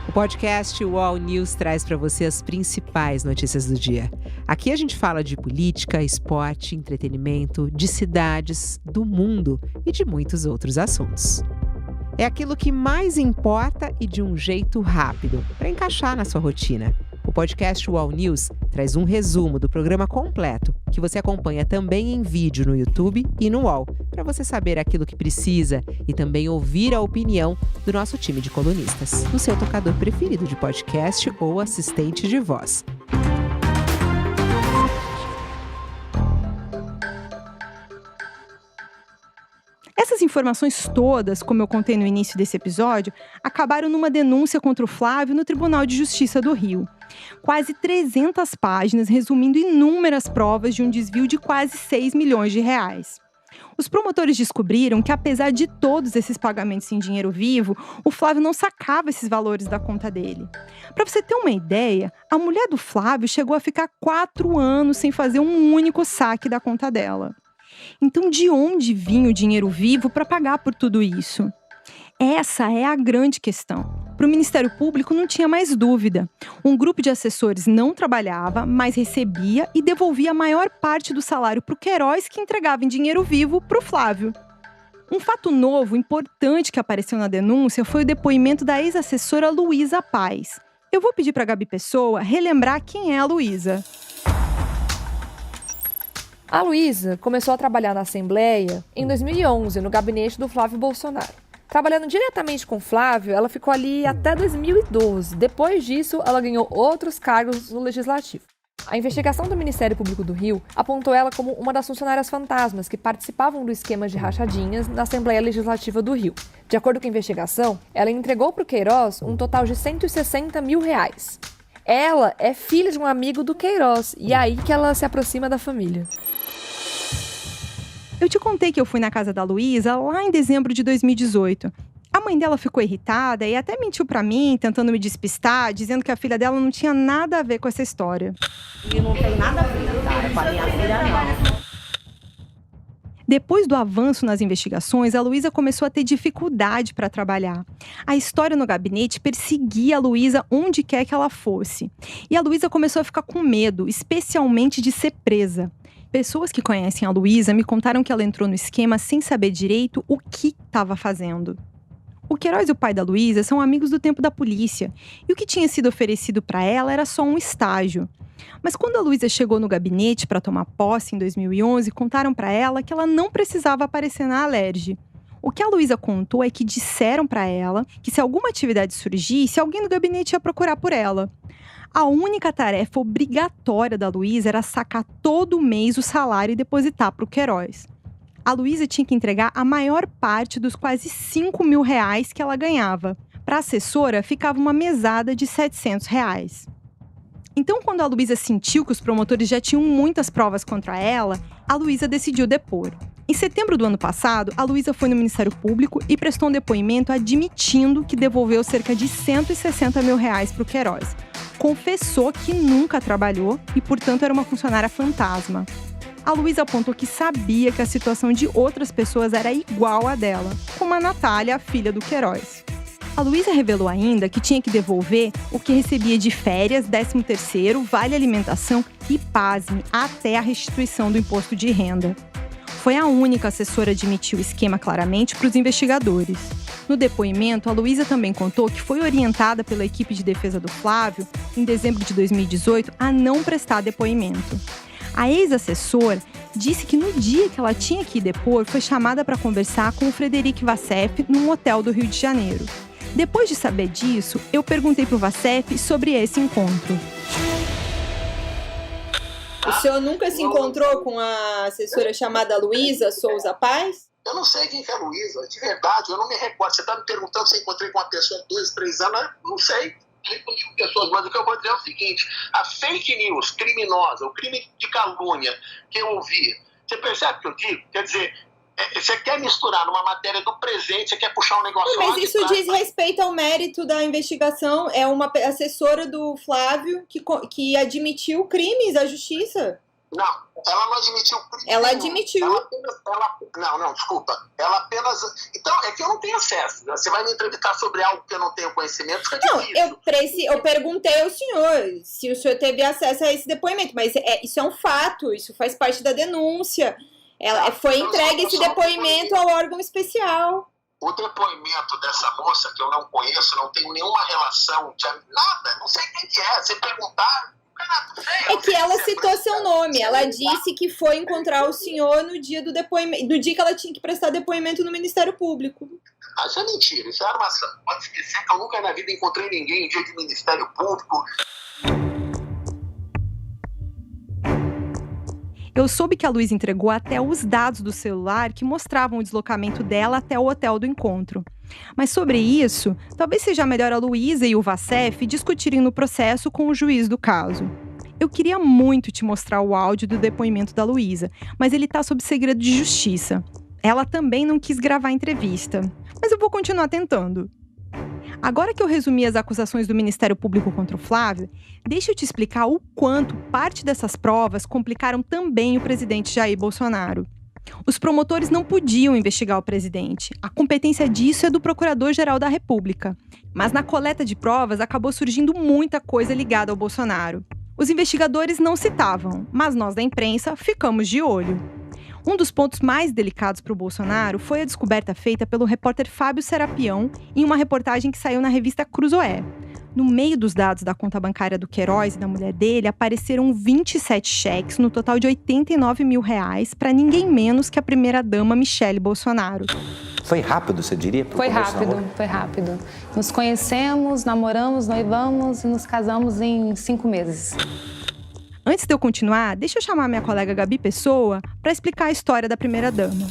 O podcast UOL News traz para você as principais notícias do dia. Aqui a gente fala de política, esporte, entretenimento, de cidades, do mundo e de muitos outros assuntos. É aquilo que mais importa e de um jeito rápido, para encaixar na sua rotina. O podcast UOL News traz um resumo do programa completo, que você acompanha também em vídeo no YouTube e no UOL, para você saber aquilo que precisa e também ouvir a opinião do nosso time de colunistas, no seu tocador preferido de podcast ou assistente de voz. Essas informações todas, como eu contei no início desse episódio, acabaram numa denúncia contra o Flávio no Tribunal de Justiça do Rio. Quase 300 páginas resumindo inúmeras provas de um desvio de quase 6 milhões de reais. Os promotores descobriram que, apesar de todos esses pagamentos em dinheiro vivo, o Flávio não sacava esses valores da conta dele. Para você ter uma ideia, a mulher do Flávio chegou a ficar 4 anos sem fazer um único saque da conta dela. Então, de onde vinha o dinheiro vivo para pagar por tudo isso? Essa é a grande questão. Para o Ministério Público não tinha mais dúvida. Um grupo de assessores não trabalhava, mas recebia e devolvia a maior parte do salário para o Queiroz, que entregava em dinheiro vivo para o Flávio. Um fato novo, importante que apareceu na denúncia foi o depoimento da ex-assessora Luísa Paz. Eu vou pedir para a Gabi Pessoa relembrar quem é a Luísa. A Luísa começou a trabalhar na Assembleia em 2011, no gabinete do Flávio Bolsonaro. Trabalhando diretamente com Flávio, ela ficou ali até 2012. Depois disso, ela ganhou outros cargos no Legislativo. A investigação do Ministério Público do Rio apontou ela como uma das funcionárias fantasmas que participavam do esquema de rachadinhas na Assembleia Legislativa do Rio. De acordo com a investigação, ela entregou para o Queiroz um total de 160 mil reais. Ela é filha de um amigo do Queiroz, e é aí que ela se aproxima da família. Eu te contei que eu fui na casa da Luísa lá em dezembro de 2018. A mãe dela ficou irritada e até mentiu pra mim, tentando me despistar, dizendo que a filha dela não tinha nada a ver com essa história. E não tem nada a ver, tá? Com a minha filha, não. Depois do avanço nas investigações, a Luísa começou a ter dificuldade para trabalhar. A história no gabinete perseguia a Luísa onde quer que ela fosse. E a Luísa começou a ficar com medo, especialmente de ser presa. Pessoas que conhecem a Luísa me contaram que ela entrou no esquema sem saber direito o que estava fazendo. O Queiroz e o pai da Luísa são amigos do tempo da polícia, e o que tinha sido oferecido para ela era só um estágio. Mas quando a Luísa chegou no gabinete para tomar posse em 2011, contaram para ela que ela não precisava aparecer na Alerj. O que a Luísa contou é que disseram para ela que se alguma atividade surgisse, alguém do gabinete ia procurar por ela. A única tarefa obrigatória da Luísa era sacar todo mês o salário e depositar para o Queiroz. A Luísa tinha que entregar a maior parte dos quase 5 mil reais que ela ganhava. Para a assessora, ficava uma mesada de 700 reais. Então, quando a Luísa sentiu que os promotores já tinham muitas provas contra ela, a Luísa decidiu depor. Em setembro do ano passado, a Luísa foi no Ministério Público e prestou um depoimento admitindo que devolveu cerca de R$160 mil para o Queiroz. Confessou que nunca trabalhou e, portanto, era uma funcionária fantasma. A Luísa apontou que sabia que a situação de outras pessoas era igual à dela, como a Natália, a filha do Queiroz. A Luísa revelou ainda que tinha que devolver o que recebia de férias, 13º, vale alimentação e, pasme, até a restituição do imposto de renda. Foi a única assessora a admitir o esquema claramente para os investigadores. No depoimento, a Luísa também contou que foi orientada pela equipe de defesa do Flávio, em dezembro de 2018, a não prestar depoimento. A ex-assessora disse que no dia que ela tinha que ir depor, foi chamada para conversar com o Frederic Vassef num hotel do Rio de Janeiro. Depois de saber disso, eu perguntei para o Vassef sobre esse encontro. O senhor nunca se encontrou com a assessora chamada Luísa Souza Paz? Eu não sei quem que é a Luísa, de verdade, eu não me recordo. Você está me perguntando se eu encontrei com uma pessoa há 2, 3 anos, eu não sei. Pessoas, mas o que eu vou dizer é o seguinte: a fake news criminosa, o crime de calúnia que eu ouvi, você percebe o que eu digo? Quer dizer, você quer misturar numa matéria do presente, você quer puxar um negócio... Mas isso diz respeito ao mérito da investigação. É uma assessora do Flávio que admitiu crimes à justiça. Não, ela não admitiu crime. Ela admitiu. Não, desculpa. Ela apenas... Então, é que eu não tenho acesso. Você vai me entrevistar sobre algo que eu não tenho conhecimento, fica difícil. Eu perguntei ao senhor se o senhor teve acesso a esse depoimento, mas isso é um fato, isso faz parte da denúncia. Foi entregue esse depoimento ao órgão especial. O depoimento dessa moça, que eu não conheço, não tenho nenhuma relação, nada, não sei quem que é. Você perguntar... É que ela citou seu nome. Ela disse que foi encontrar o senhor no dia do depoimento, do dia que ela tinha que prestar depoimento no Ministério Público. Isso é mentira, isso é armação. Pode esquecer que eu nunca na vida encontrei ninguém em dia de Ministério Público. Eu soube que a Luísa entregou até os dados do celular que mostravam o deslocamento dela até o hotel do encontro. Mas sobre isso, talvez seja melhor a Luísa e o Vassef discutirem no processo com o juiz do caso. Eu queria muito te mostrar o áudio do depoimento da Luísa, mas ele está sob segredo de justiça. Ela também não quis gravar a entrevista, mas eu vou continuar tentando. Agora que eu resumi as acusações do Ministério Público contra o Flávio, deixa eu te explicar o quanto parte dessas provas complicaram também o presidente Jair Bolsonaro. Os promotores não podiam investigar o presidente. A competência disso é do Procurador-Geral da República. Mas na coleta de provas acabou surgindo muita coisa ligada ao Bolsonaro. Os investigadores não citavam, mas nós da imprensa ficamos de olho. Um dos pontos mais delicados para o Bolsonaro foi a descoberta feita pelo repórter Fábio Serapião em uma reportagem que saiu na revista Cruzoé. No meio dos dados da conta bancária do Queiroz e da mulher dele, apareceram 27 cheques, no total de R$89 mil, para ninguém menos que a primeira-dama Michele Bolsonaro. Foi rápido, você diria? Foi rápido. Nos conhecemos, namoramos, noivamos e nos casamos em 5 meses. Antes de eu continuar, deixa eu chamar minha colega Gabi Pessoa para explicar a história da primeira-dama.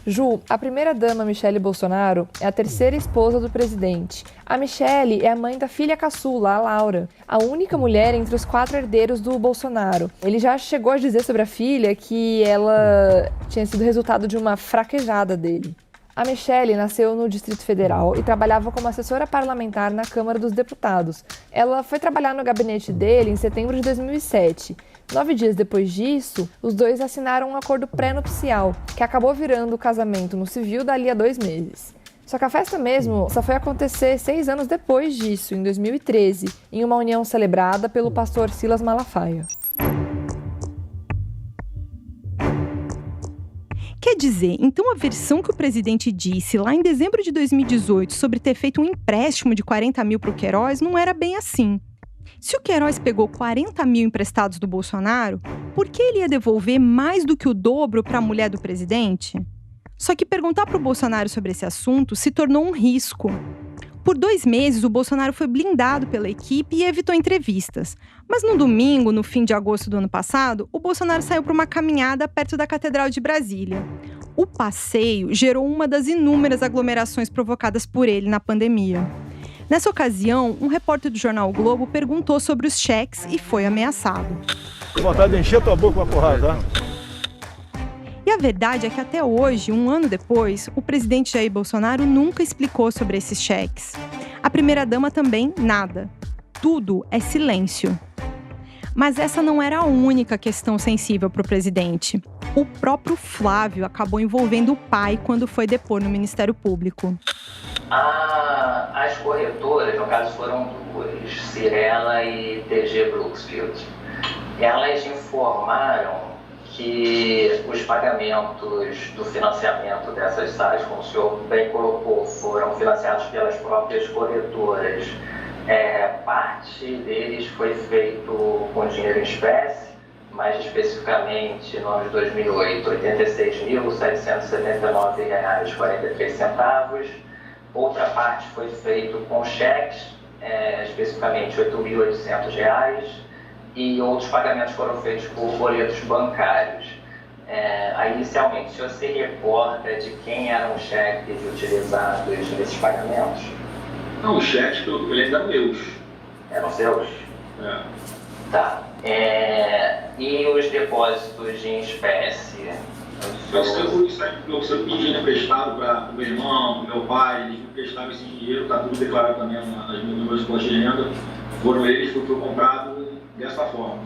Ju, a primeira-dama Michele Bolsonaro é a terceira esposa do presidente. A Michele é a mãe da filha caçula, a Laura, a única mulher entre os 4 herdeiros do Bolsonaro. Ele já chegou a dizer sobre a filha que ela tinha sido resultado de uma fraquejada dele. A Michele nasceu no Distrito Federal e trabalhava como assessora parlamentar na Câmara dos Deputados. Ela foi trabalhar no gabinete dele em setembro de 2007. 9 dias depois disso, os dois assinaram um acordo pré-nupcial, que acabou virando o casamento no civil dali a 2 meses. Só que a festa mesmo só foi acontecer 6 anos depois disso, em 2013, em uma união celebrada pelo pastor Silas Malafaia. Quer dizer, então a versão que o presidente disse lá em dezembro de 2018 sobre ter feito um empréstimo de 40 mil para o Queiroz não era bem assim. Se o Queiroz pegou 40 mil emprestados do Bolsonaro, por que ele ia devolver mais do que o dobro para a mulher do presidente? Só que perguntar para o Bolsonaro sobre esse assunto se tornou um risco. Por 2 meses, o Bolsonaro foi blindado pela equipe e evitou entrevistas. Mas no domingo, no fim de agosto do ano passado, o Bolsonaro saiu para uma caminhada perto da Catedral de Brasília. O passeio gerou uma das inúmeras aglomerações provocadas por ele na pandemia. Nessa ocasião, um repórter do jornal O Globo perguntou sobre os cheques e foi ameaçado. Tenho vontade de encher tua boca com a porrada, tá? E a verdade é que até hoje, um ano depois, o presidente Jair Bolsonaro nunca explicou sobre esses cheques. A primeira-dama também, nada. Tudo é silêncio. Mas essa não era a única questão sensível para o presidente. O próprio Flávio acabou envolvendo o pai quando foi depor no Ministério Público. As corretoras, no caso foram duas, Cirela e TG Brooksfield, elas informaram que os pagamentos do financiamento dessas SAs, como o senhor bem colocou, foram financiados pelas próprias corretoras. Parte deles foi feito com dinheiro em espécie, mais especificamente no ano de 2008, R$ 86.779,43. Outra parte foi feito com cheques, especificamente R$ 8.800, e outros pagamentos foram feitos por boletos bancários. Inicialmente, o senhor se recorda de quem eram os cheques utilizados nesses pagamentos? Não, os cheques, pelo que eu lembro, eram meus. Eram seus? Tá. E os depósitos em espécie? Eu fui pedindo emprestado para o meu irmão, para o meu pai, eles me emprestaram esse dinheiro, está tudo declarado também nas minhas postas de renda. Foram eles que foi comprado dessa forma.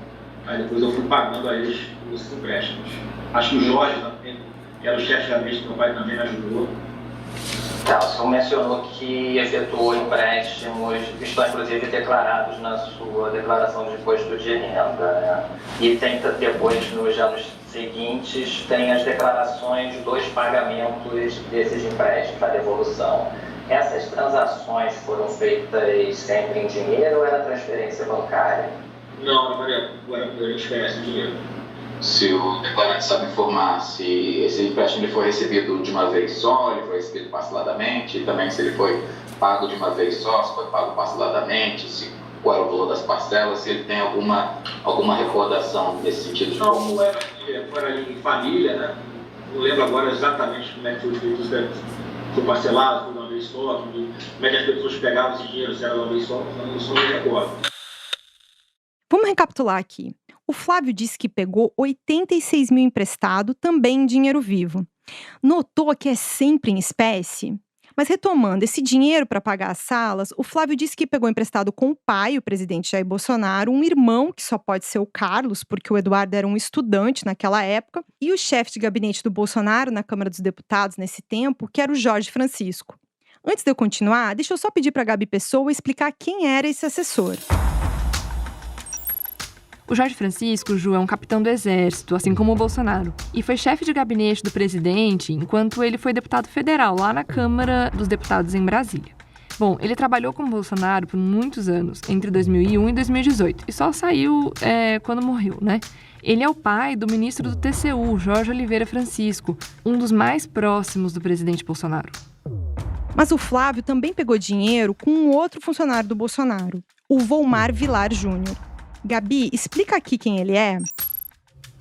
Aí depois eu fui pagando a eles os empréstimos. Acho que o Jorge também, que era o chefe de gabinete do meu pai, também me ajudou. Tá, o senhor mencionou que efetuou empréstimos que estão inclusive declarados na sua declaração de imposto de renda, né? E tem depois, nos anos seguintes, tem as declarações dos pagamentos desses empréstimos, a devolução. Essas transações foram feitas sempre em dinheiro ou era transferência bancária? Não, era em espécie, em dinheiro. Se o declarante sabe informar se esse empréstimo ele foi recebido de uma vez só, ele foi recebido parceladamente, e também se ele foi pago de uma vez só, se foi pago parceladamente, qual era o valor das parcelas, se ele tem alguma recordação nesse sentido. Não era em família, né? Não lembro agora exatamente como é que foi feito isso, foi parcelado, foi de uma vez só, como é que as pessoas pegavam esse dinheiro, se era de uma vez só, não me recordo. Vamos recapitular aqui. O Flávio disse que pegou 86 mil emprestado, também em dinheiro vivo. Notou que é sempre em espécie? Mas retomando, esse dinheiro para pagar as salas, o Flávio disse que pegou emprestado com o pai, o presidente Jair Bolsonaro, um irmão, que só pode ser o Carlos, porque o Eduardo era um estudante naquela época, e o chefe de gabinete do Bolsonaro na Câmara dos Deputados nesse tempo, que era o Jorge Francisco. Antes de eu continuar, deixa eu só pedir para a Gabi Pessoa explicar quem era esse assessor. O Jorge Francisco, Ju, é um capitão do Exército, assim como o Bolsonaro, e foi chefe de gabinete do presidente enquanto ele foi deputado federal lá na Câmara dos Deputados em Brasília. Bom, ele trabalhou com o Bolsonaro por muitos anos, entre 2001 e 2018, e só saiu quando morreu, né? Ele é o pai do ministro do TCU, Jorge Oliveira Francisco, um dos mais próximos do presidente Bolsonaro. Mas o Flávio também pegou dinheiro com um outro funcionário do Bolsonaro, o Volmar Vilar Júnior. Gabi, explica aqui quem ele é.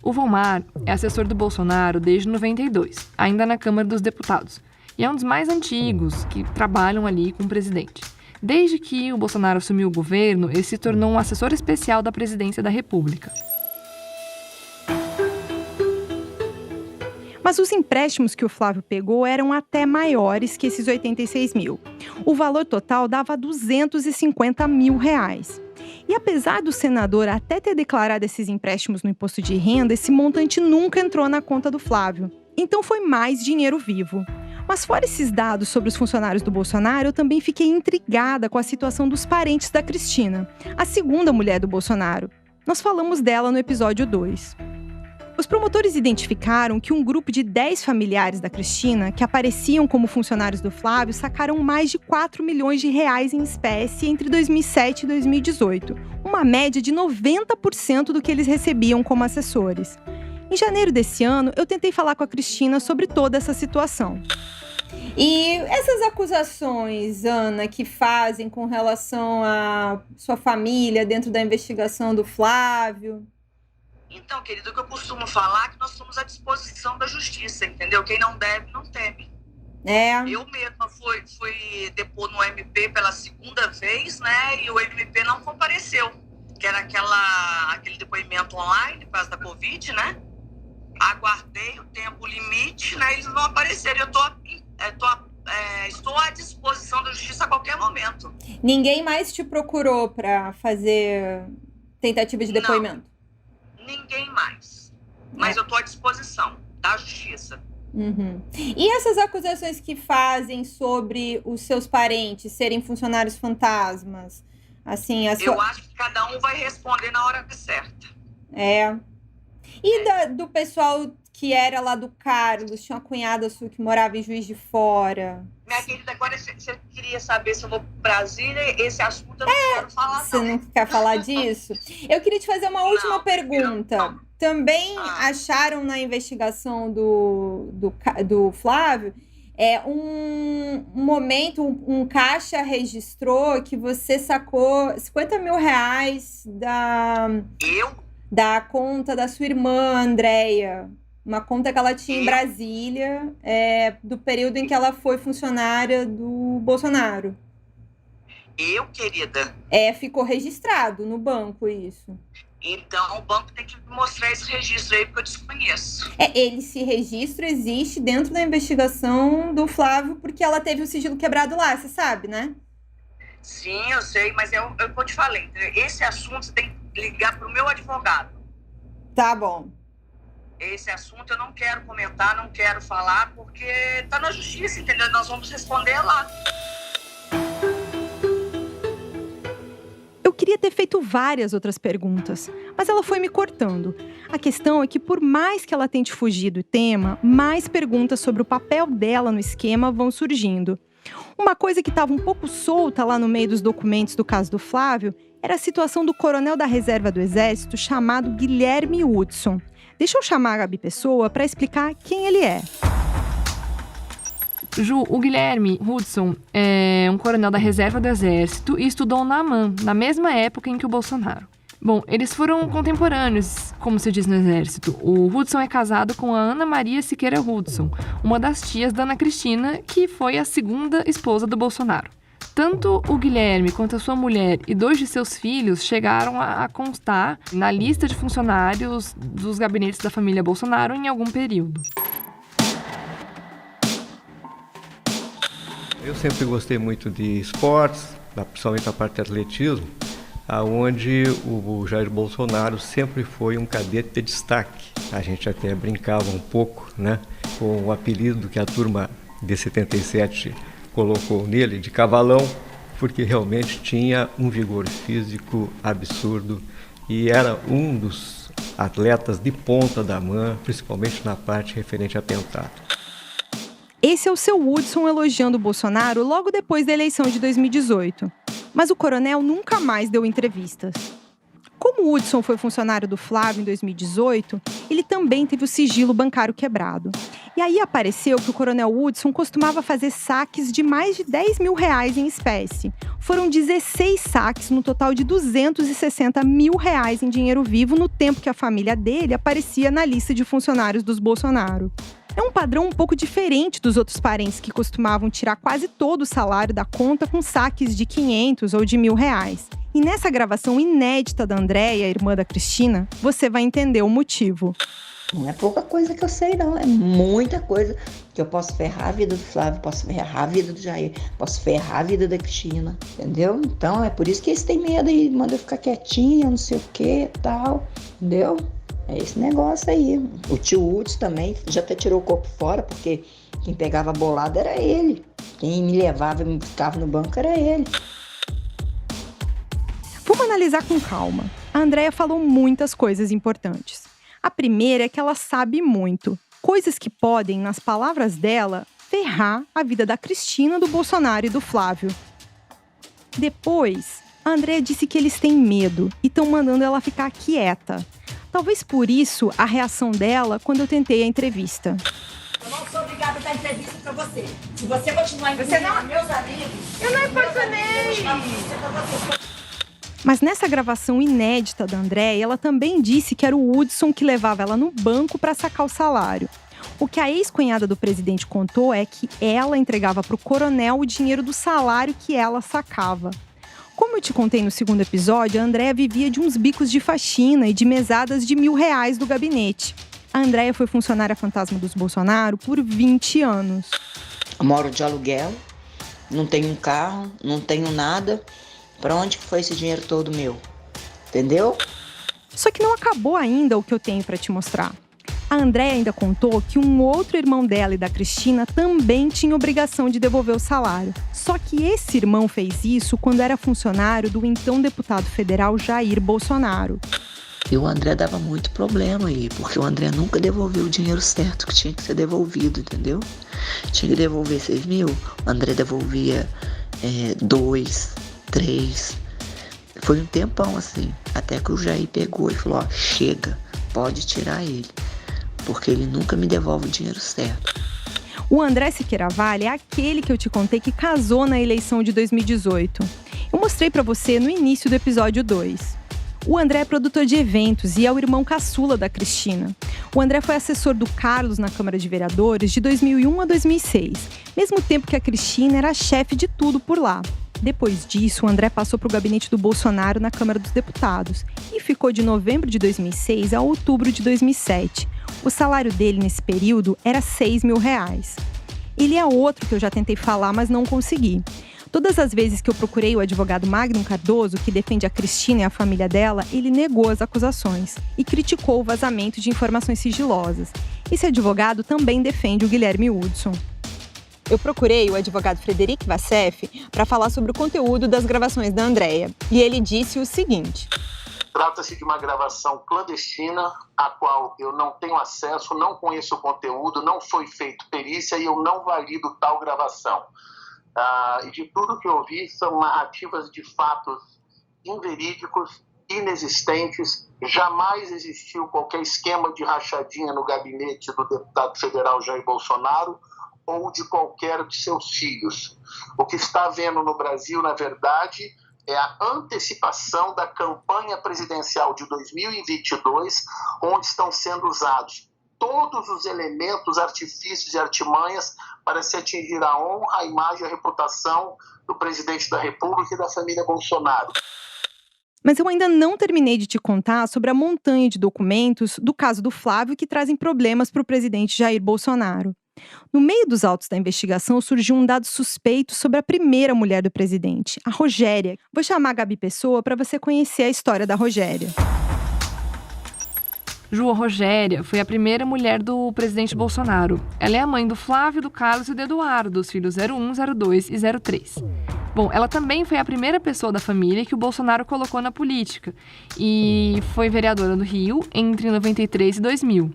O Volmar é assessor do Bolsonaro desde 92, ainda na Câmara dos Deputados, e é um dos mais antigos que trabalham ali com o presidente. Desde que o Bolsonaro assumiu o governo, ele se tornou um assessor especial da Presidência da República. Mas os empréstimos que o Flávio pegou eram até maiores que esses 86 mil. O valor total dava 250 mil reais. E apesar do senador até ter declarado esses empréstimos no imposto de renda, esse montante nunca entrou na conta do Flávio. Então foi mais dinheiro vivo. Mas fora esses dados sobre os funcionários do Bolsonaro, eu também fiquei intrigada com a situação dos parentes da Cristina, a segunda mulher do Bolsonaro. Nós falamos dela no episódio 2. Os promotores identificaram que um grupo de 10 familiares da Cristina, que apareciam como funcionários do Flávio, sacaram mais de 4 milhões de reais em espécie entre 2007 e 2018, uma média de 90% do que eles recebiam como assessores. Em janeiro desse ano, eu tentei falar com a Cristina sobre toda essa situação. E essas acusações, Ana, que fazem com relação à sua família dentro da investigação do Flávio? Então, querido, o que eu costumo falar é que nós somos à disposição da justiça, entendeu? Quem não deve, não teme. Eu mesma fui depor no MP pela segunda vez, né? E o MP não compareceu, que era aquele depoimento online por causa da Covid, né? Aguardei o tempo comparecer. Eu estou à disposição da justiça a qualquer momento. Ninguém mais te procurou para fazer tentativa de depoimento? Não, ninguém mais. Mas eu estou à disposição da justiça. Uhum. E essas acusações que fazem sobre os seus parentes serem funcionários fantasmas? Assim, eu acho que cada um vai responder na hora certa. E do pessoal que era lá do Carlos, tinha uma cunhada sua que morava em Juiz de Fora. Minha querida, agora você queria saber se eu vou para Brasília, esse assunto eu não quero falar. Você não quer falar disso? Eu queria te fazer uma última pergunta. Também acharam na investigação do Flávio um momento, um caixa registrou que você sacou 50 mil reais da conta da sua irmã, Andréia. Uma conta que ela tinha em Brasília, do período em que ela foi funcionária do Bolsonaro. Eu, querida? Ficou registrado no banco isso. Então, o banco tem que mostrar esse registro aí, porque eu desconheço. Esse registro existe dentro da investigação do Flávio, porque ela teve o sigilo quebrado lá, você sabe, né? Sim, eu sei, mas eu te falei, esse assunto você tem que ligar para o meu advogado. Tá bom. Esse assunto eu não quero comentar, não quero falar, porque tá na justiça, entendeu? Nós vamos responder lá. Eu queria ter feito várias outras perguntas, mas ela foi me cortando. A questão é que, por mais que ela tente fugir do tema, mais perguntas sobre o papel dela no esquema vão surgindo. Uma coisa que estava um pouco solta lá no meio dos documentos do caso do Flávio era a situação do coronel da reserva do Exército chamado Guilherme Hudson. Deixa eu chamar a Gabi Pessoa para explicar quem ele é. Ju, o Guilherme Hudson é um coronel da reserva do Exército e estudou na AMAN, na mesma época em que o Bolsonaro. Bom, eles foram contemporâneos, como se diz no Exército. O Hudson é casado com a Ana Maria Siqueira Hudson, uma das tias da Ana Cristina, que foi a segunda esposa do Bolsonaro. Tanto o Guilherme quanto a sua mulher e 2 de seus filhos chegaram a constar na lista de funcionários dos gabinetes da família Bolsonaro em algum período. Eu sempre gostei muito de esportes, principalmente a parte de atletismo, onde o Jair Bolsonaro sempre foi um cadete de destaque. A gente até brincava um pouco, né, com o apelido que a turma de 77 colocou nele, de cavalão, porque realmente tinha um vigor físico absurdo e era um dos atletas de ponta da AMAN, principalmente na parte referente a atentado. Esse é o seu Hudson elogiando o Bolsonaro logo depois da eleição de 2018. Mas o coronel nunca mais deu entrevistas. Como o Hudson foi funcionário do Flávio em 2018, ele também teve o sigilo bancário quebrado. E aí apareceu que o coronel Hudson costumava fazer saques de mais de 10 mil reais em espécie. Foram 16 saques no total de 260 mil reais em dinheiro vivo no tempo que a família dele aparecia na lista de funcionários dos Bolsonaro. É um padrão um pouco diferente dos outros parentes que costumavam tirar quase todo o salário da conta com saques de 500 ou de 1.000 reais. E nessa gravação inédita da Andréia, irmã da Cristina, você vai entender o motivo. Não é pouca coisa que eu sei, não. É muita coisa que eu posso ferrar a vida do Flávio, posso ferrar a vida do Jair, posso ferrar a vida da Cristina, entendeu? Então é por isso que eles têm medo e mandam eu ficar quietinha, não sei o que e tal, entendeu? É esse negócio aí. O tio Hudson também já até tirou o corpo fora, porque quem pegava a bolada era ele. Quem me levava e me ficava no banco era ele. Vamos analisar com calma. A Andréia falou muitas coisas importantes. A primeira é que ela sabe muito. Coisas que podem, nas palavras dela, ferrar a vida da Cristina, do Bolsonaro e do Flávio. Depois, a Andréia disse que eles têm medo e estão mandando ela ficar quieta. Talvez por isso a reação dela quando eu tentei a entrevista. Eu não sou obrigada a dar entrevista pra você. Se você continuar incomodando meus amigos... Eu não importunei! Mas nessa gravação inédita da Andréia, ela também disse que era o Hudson que levava ela no banco para sacar o salário. O que a ex-cunhada do presidente contou é que ela entregava para o coronel o dinheiro do salário que ela sacava. Como eu te contei no segundo episódio, a Andréia vivia de uns bicos de faxina e de mesadas de 1.000 reais do gabinete. A Andréia foi funcionária fantasma dos Bolsonaro por 20 anos. Eu moro de aluguel, não tenho um carro, não tenho nada. Para onde que foi esse dinheiro todo meu? Entendeu? Só que não acabou ainda o que eu tenho para te mostrar. A Andréia ainda contou que um outro irmão dela e da Cristina também tinha obrigação de devolver o salário. Só que esse irmão fez isso quando era funcionário do então deputado federal Jair Bolsonaro. E o André dava muito problema aí, porque o André nunca devolveu o dinheiro certo que tinha que ser devolvido, entendeu? Tinha que devolver 6 mil, o André devolvia 2, 3. Foi um tempão assim, até que o Jair pegou e falou, ó, chega, pode tirar ele, porque ele nunca me devolve o dinheiro certo. O André Siqueira Vale é aquele que eu te contei que casou na eleição de 2018. Eu mostrei pra você no início do episódio 2. O André é produtor de eventos e é o irmão caçula da Cristina. O André foi assessor do Carlos na Câmara de Vereadores de 2001 a 2006, mesmo tempo que a Cristina era chefe de tudo por lá. Depois disso, o André passou para o gabinete do Bolsonaro na Câmara dos Deputados e ficou de novembro de 2006 a outubro de 2007. O salário dele nesse período era R$6 mil. Ele é outro que eu já tentei falar, mas não consegui. Todas as vezes que eu procurei o advogado Magno Cardoso, que defende a Cristina e a família dela, ele negou as acusações e criticou o vazamento de informações sigilosas. Esse advogado também defende o Guilherme Hudson. Eu procurei o advogado Frederic Vassef para falar sobre o conteúdo das gravações da Andréia. E ele disse o seguinte: trata-se de uma gravação clandestina, a qual eu não tenho acesso, não conheço o conteúdo, não foi feito perícia e eu não valido tal gravação. E de tudo que eu vi são narrativas de fatos inverídicos, inexistentes. Jamais existiu qualquer esquema de rachadinha no gabinete do deputado federal Jair Bolsonaro ou de qualquer de seus filhos. O que está havendo no Brasil, na verdade, é a antecipação da campanha presidencial de 2022, onde estão sendo usados todos os elementos, artifícios e artimanhas para se atingir a honra, a imagem e a reputação do presidente da República e da família Bolsonaro. Mas eu ainda não terminei de te contar sobre a montanha de documentos do caso do Flávio que trazem problemas para o presidente Jair Bolsonaro. No meio dos autos da investigação surgiu um dado suspeito sobre a primeira mulher do presidente, a Rogéria. Vou chamar a Gabi Pessoa para você conhecer a história da Rogéria. Ju, Rogéria foi a primeira mulher do presidente Bolsonaro. Ela é a mãe do Flávio, do Carlos e do Eduardo, dos filhos 01, 02 e 03. Bom, ela também foi a primeira pessoa da família que o Bolsonaro colocou na política e foi vereadora do Rio entre 93 e 2000.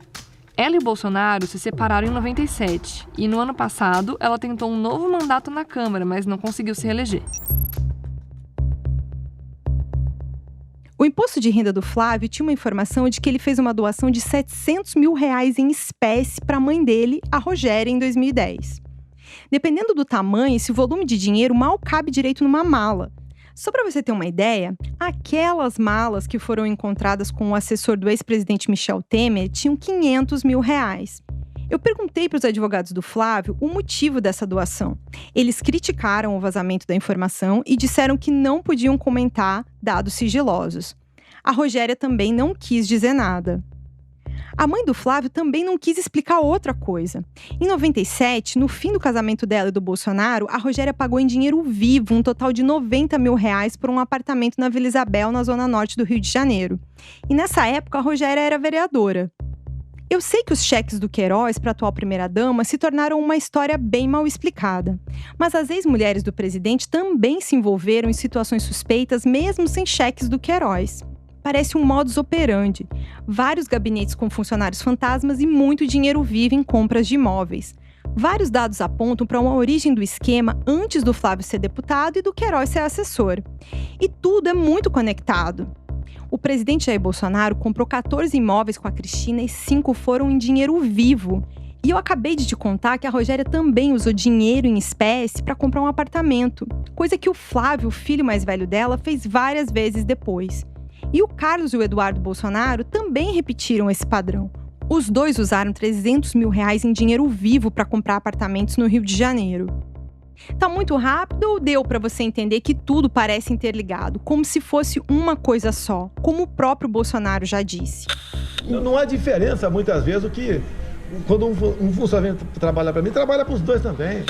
Ela e o Bolsonaro se separaram em 97 e no ano passado ela tentou um novo mandato na Câmara, mas não conseguiu se reeleger. O imposto de renda do Flávio tinha uma informação de que ele fez uma doação de R$700 mil em espécie para a mãe dele, a Rogéria, em 2010. Dependendo do tamanho, esse volume de dinheiro mal cabe direito numa mala. Só para você ter uma ideia, aquelas malas que foram encontradas com o assessor do ex-presidente Michel Temer tinham R$500 mil. Eu perguntei para os advogados do Flávio o motivo dessa doação. Eles criticaram o vazamento da informação e disseram que não podiam comentar dados sigilosos. A Rogéria também não quis dizer nada. A mãe do Flávio também não quis explicar outra coisa. Em 97, no fim do casamento dela e do Bolsonaro, a Rogéria pagou em dinheiro vivo um total de R$90 mil por um apartamento na Vila Isabel, na zona norte do Rio de Janeiro. E nessa época, a Rogéria era vereadora. Eu sei que os cheques do Queiroz para a atual primeira-dama se tornaram uma história bem mal explicada. Mas as ex-mulheres do presidente também se envolveram em situações suspeitas, mesmo sem cheques do Queiroz. Parece um modus operandi. Vários gabinetes com funcionários fantasmas e muito dinheiro vivo em compras de imóveis. Vários dados apontam para uma origem do esquema antes do Flávio ser deputado e do Queiroz ser assessor. E tudo é muito conectado. O presidente Jair Bolsonaro comprou 14 imóveis com a Cristina e 5 foram em dinheiro vivo. E eu acabei de te contar que a Rogéria também usou dinheiro em espécie para comprar um apartamento, coisa que o Flávio, o filho mais velho dela, fez várias vezes depois. E o Carlos e o Eduardo Bolsonaro também repetiram esse padrão. Os dois usaram R$300 mil em dinheiro vivo para comprar apartamentos no Rio de Janeiro. Tá muito rápido ou deu para você entender que tudo parece interligado, como se fosse uma coisa só, como o próprio Bolsonaro já disse? Não há diferença, muitas vezes, o que quando um funcionário trabalha para mim, trabalha para os dois também.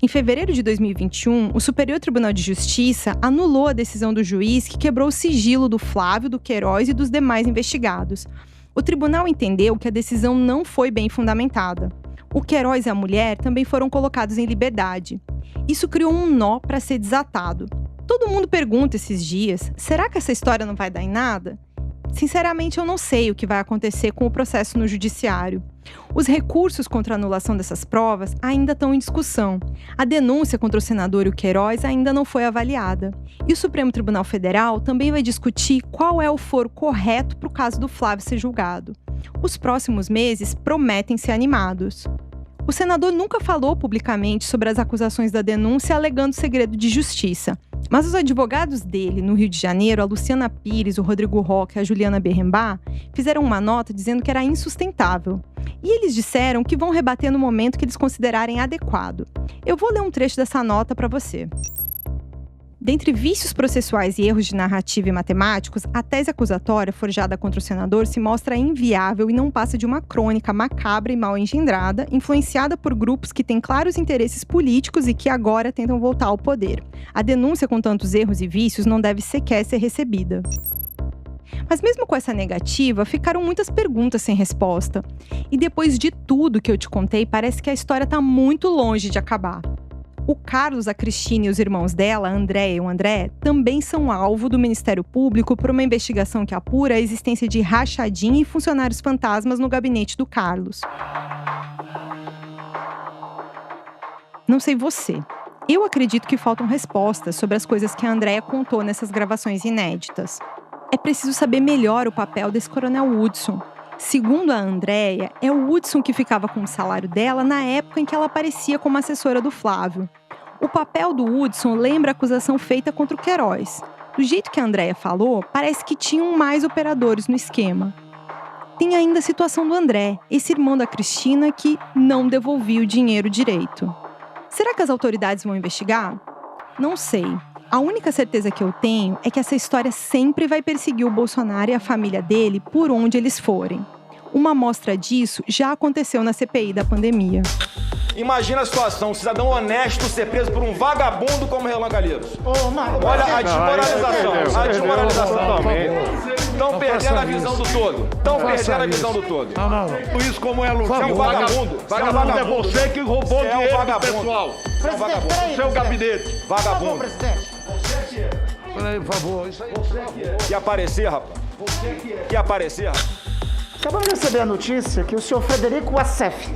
Em fevereiro de 2021, o Superior Tribunal de Justiça anulou a decisão do juiz que quebrou o sigilo do Flávio, do Queiroz e dos demais investigados. O tribunal entendeu que a decisão não foi bem fundamentada. O Queiroz e a mulher também foram colocados em liberdade. Isso criou um nó para ser desatado. Todo mundo pergunta esses dias, será que essa história não vai dar em nada? Sinceramente, eu não sei o que vai acontecer com o processo no judiciário. Os recursos contra a anulação dessas provas ainda estão em discussão. A denúncia contra o senador e o Queiroz ainda não foi avaliada. E o Supremo Tribunal Federal também vai discutir qual é o foro correto para o caso do Flávio ser julgado. Os próximos meses prometem ser animados. O senador nunca falou publicamente sobre as acusações da denúncia, alegando segredo de justiça. Mas os advogados dele, no Rio de Janeiro, a Luciana Pires, o Rodrigo Roque e a Juliana Berrembá, fizeram uma nota dizendo que era insustentável. E eles disseram que vão rebater no momento que eles considerarem adequado. Eu vou ler um trecho dessa nota para você. Dentre vícios processuais e erros de narrativa e matemáticos, a tese acusatória forjada contra o senador se mostra inviável e não passa de uma crônica macabra e mal engendrada, influenciada por grupos que têm claros interesses políticos e que agora tentam voltar ao poder. A denúncia com tantos erros e vícios não deve sequer ser recebida. Mas mesmo com essa negativa, ficaram muitas perguntas sem resposta. E depois de tudo que eu te contei, parece que a história está muito longe de acabar. O Carlos, a Cristina e os irmãos dela, a Andréia e o André, também são alvo do Ministério Público por uma investigação que apura a existência de rachadinha e funcionários fantasmas no gabinete do Carlos. Não sei você. Eu acredito que faltam respostas sobre as coisas que a Andréia contou nessas gravações inéditas. É preciso saber melhor o papel desse coronel Hudson. Segundo a Andréia, é o Hudson que ficava com o salário dela na época em que ela aparecia como assessora do Flávio. O papel do Hudson lembra a acusação feita contra o Queiroz. Do jeito que a Andréia falou, parece que tinham mais operadores no esquema. Tem ainda a situação do André, esse irmão da Cristina que não devolvia o dinheiro direito. Será que as autoridades vão investigar? Não sei. A única certeza que eu tenho é que essa história sempre vai perseguir o Bolsonaro e a família dele por onde eles forem. Uma amostra disso já aconteceu na CPI da pandemia. Imagina a situação, um cidadão honesto ser preso por um vagabundo como Renan Calheiros. Olha a desmoralização. Estão perdendo a visão do todo. Luiz, como é Luiz? Você é um vagabundo. Vagabundo é você que roubou dinheiro do pessoal. Seu gabinete. Vagabundo. Peraí, por favor. Isso aí. Quer aparecer, rapaz? Acabamos de receber a notícia que o senhor Frederico Assef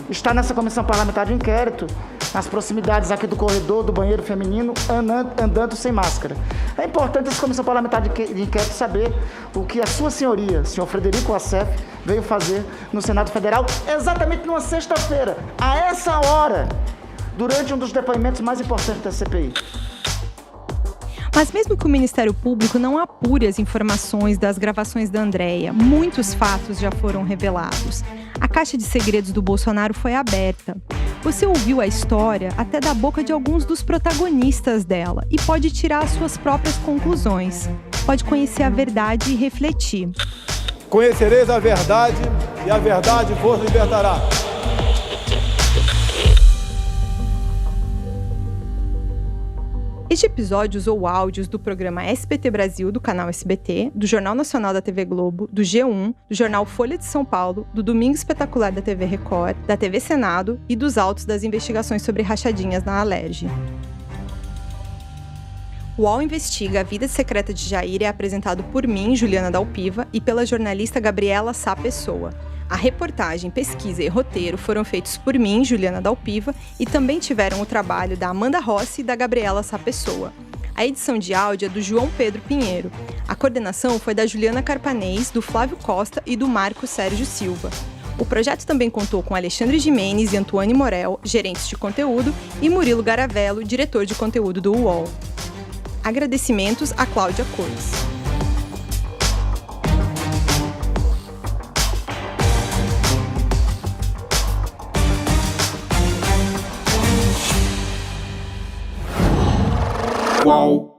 está nessa comissão parlamentar de inquérito, nas proximidades aqui do corredor do banheiro feminino, andando sem máscara. É importante essa comissão parlamentar de inquérito saber o que a sua senhoria, senhor Frederico Assef, veio fazer no Senado Federal exatamente numa sexta-feira, a essa hora, durante um dos depoimentos mais importantes da CPI. Mas mesmo que o Ministério Público não apure as informações das gravações da Andréia, muitos fatos já foram revelados. A caixa de segredos do Bolsonaro foi aberta. Você ouviu a história até da boca de alguns dos protagonistas dela e pode tirar as suas próprias conclusões. Pode conhecer a verdade e refletir. Conhecereis a verdade e a verdade vos libertará. Este episódio usou áudios do programa SBT Brasil, do canal SBT, do Jornal Nacional da TV Globo, do G1, do jornal Folha de São Paulo, do Domingo Espetacular da TV Record, da TV Senado e dos autos das investigações sobre rachadinhas na Alerj. O UOL Investiga a Vida Secreta de Jair é apresentado por mim, Juliana Dalpiva, e pela jornalista Gabriela Sá Pessoa. A reportagem, pesquisa e roteiro foram feitos por mim, Juliana Dalpiva, e também tiveram o trabalho da Amanda Rossi e da Gabriela Sá Pessoa. A edição de áudio é do João Pedro Pinheiro. A coordenação foi da Juliana Carpanês, do Flávio Costa e do Marco Sérgio Silva. O projeto também contou com Alexandre Gimenez e Antoine Morel, gerentes de conteúdo, e Murilo Garavello, diretor de conteúdo do UOL. Agradecimentos a Cláudia Cois. Qual?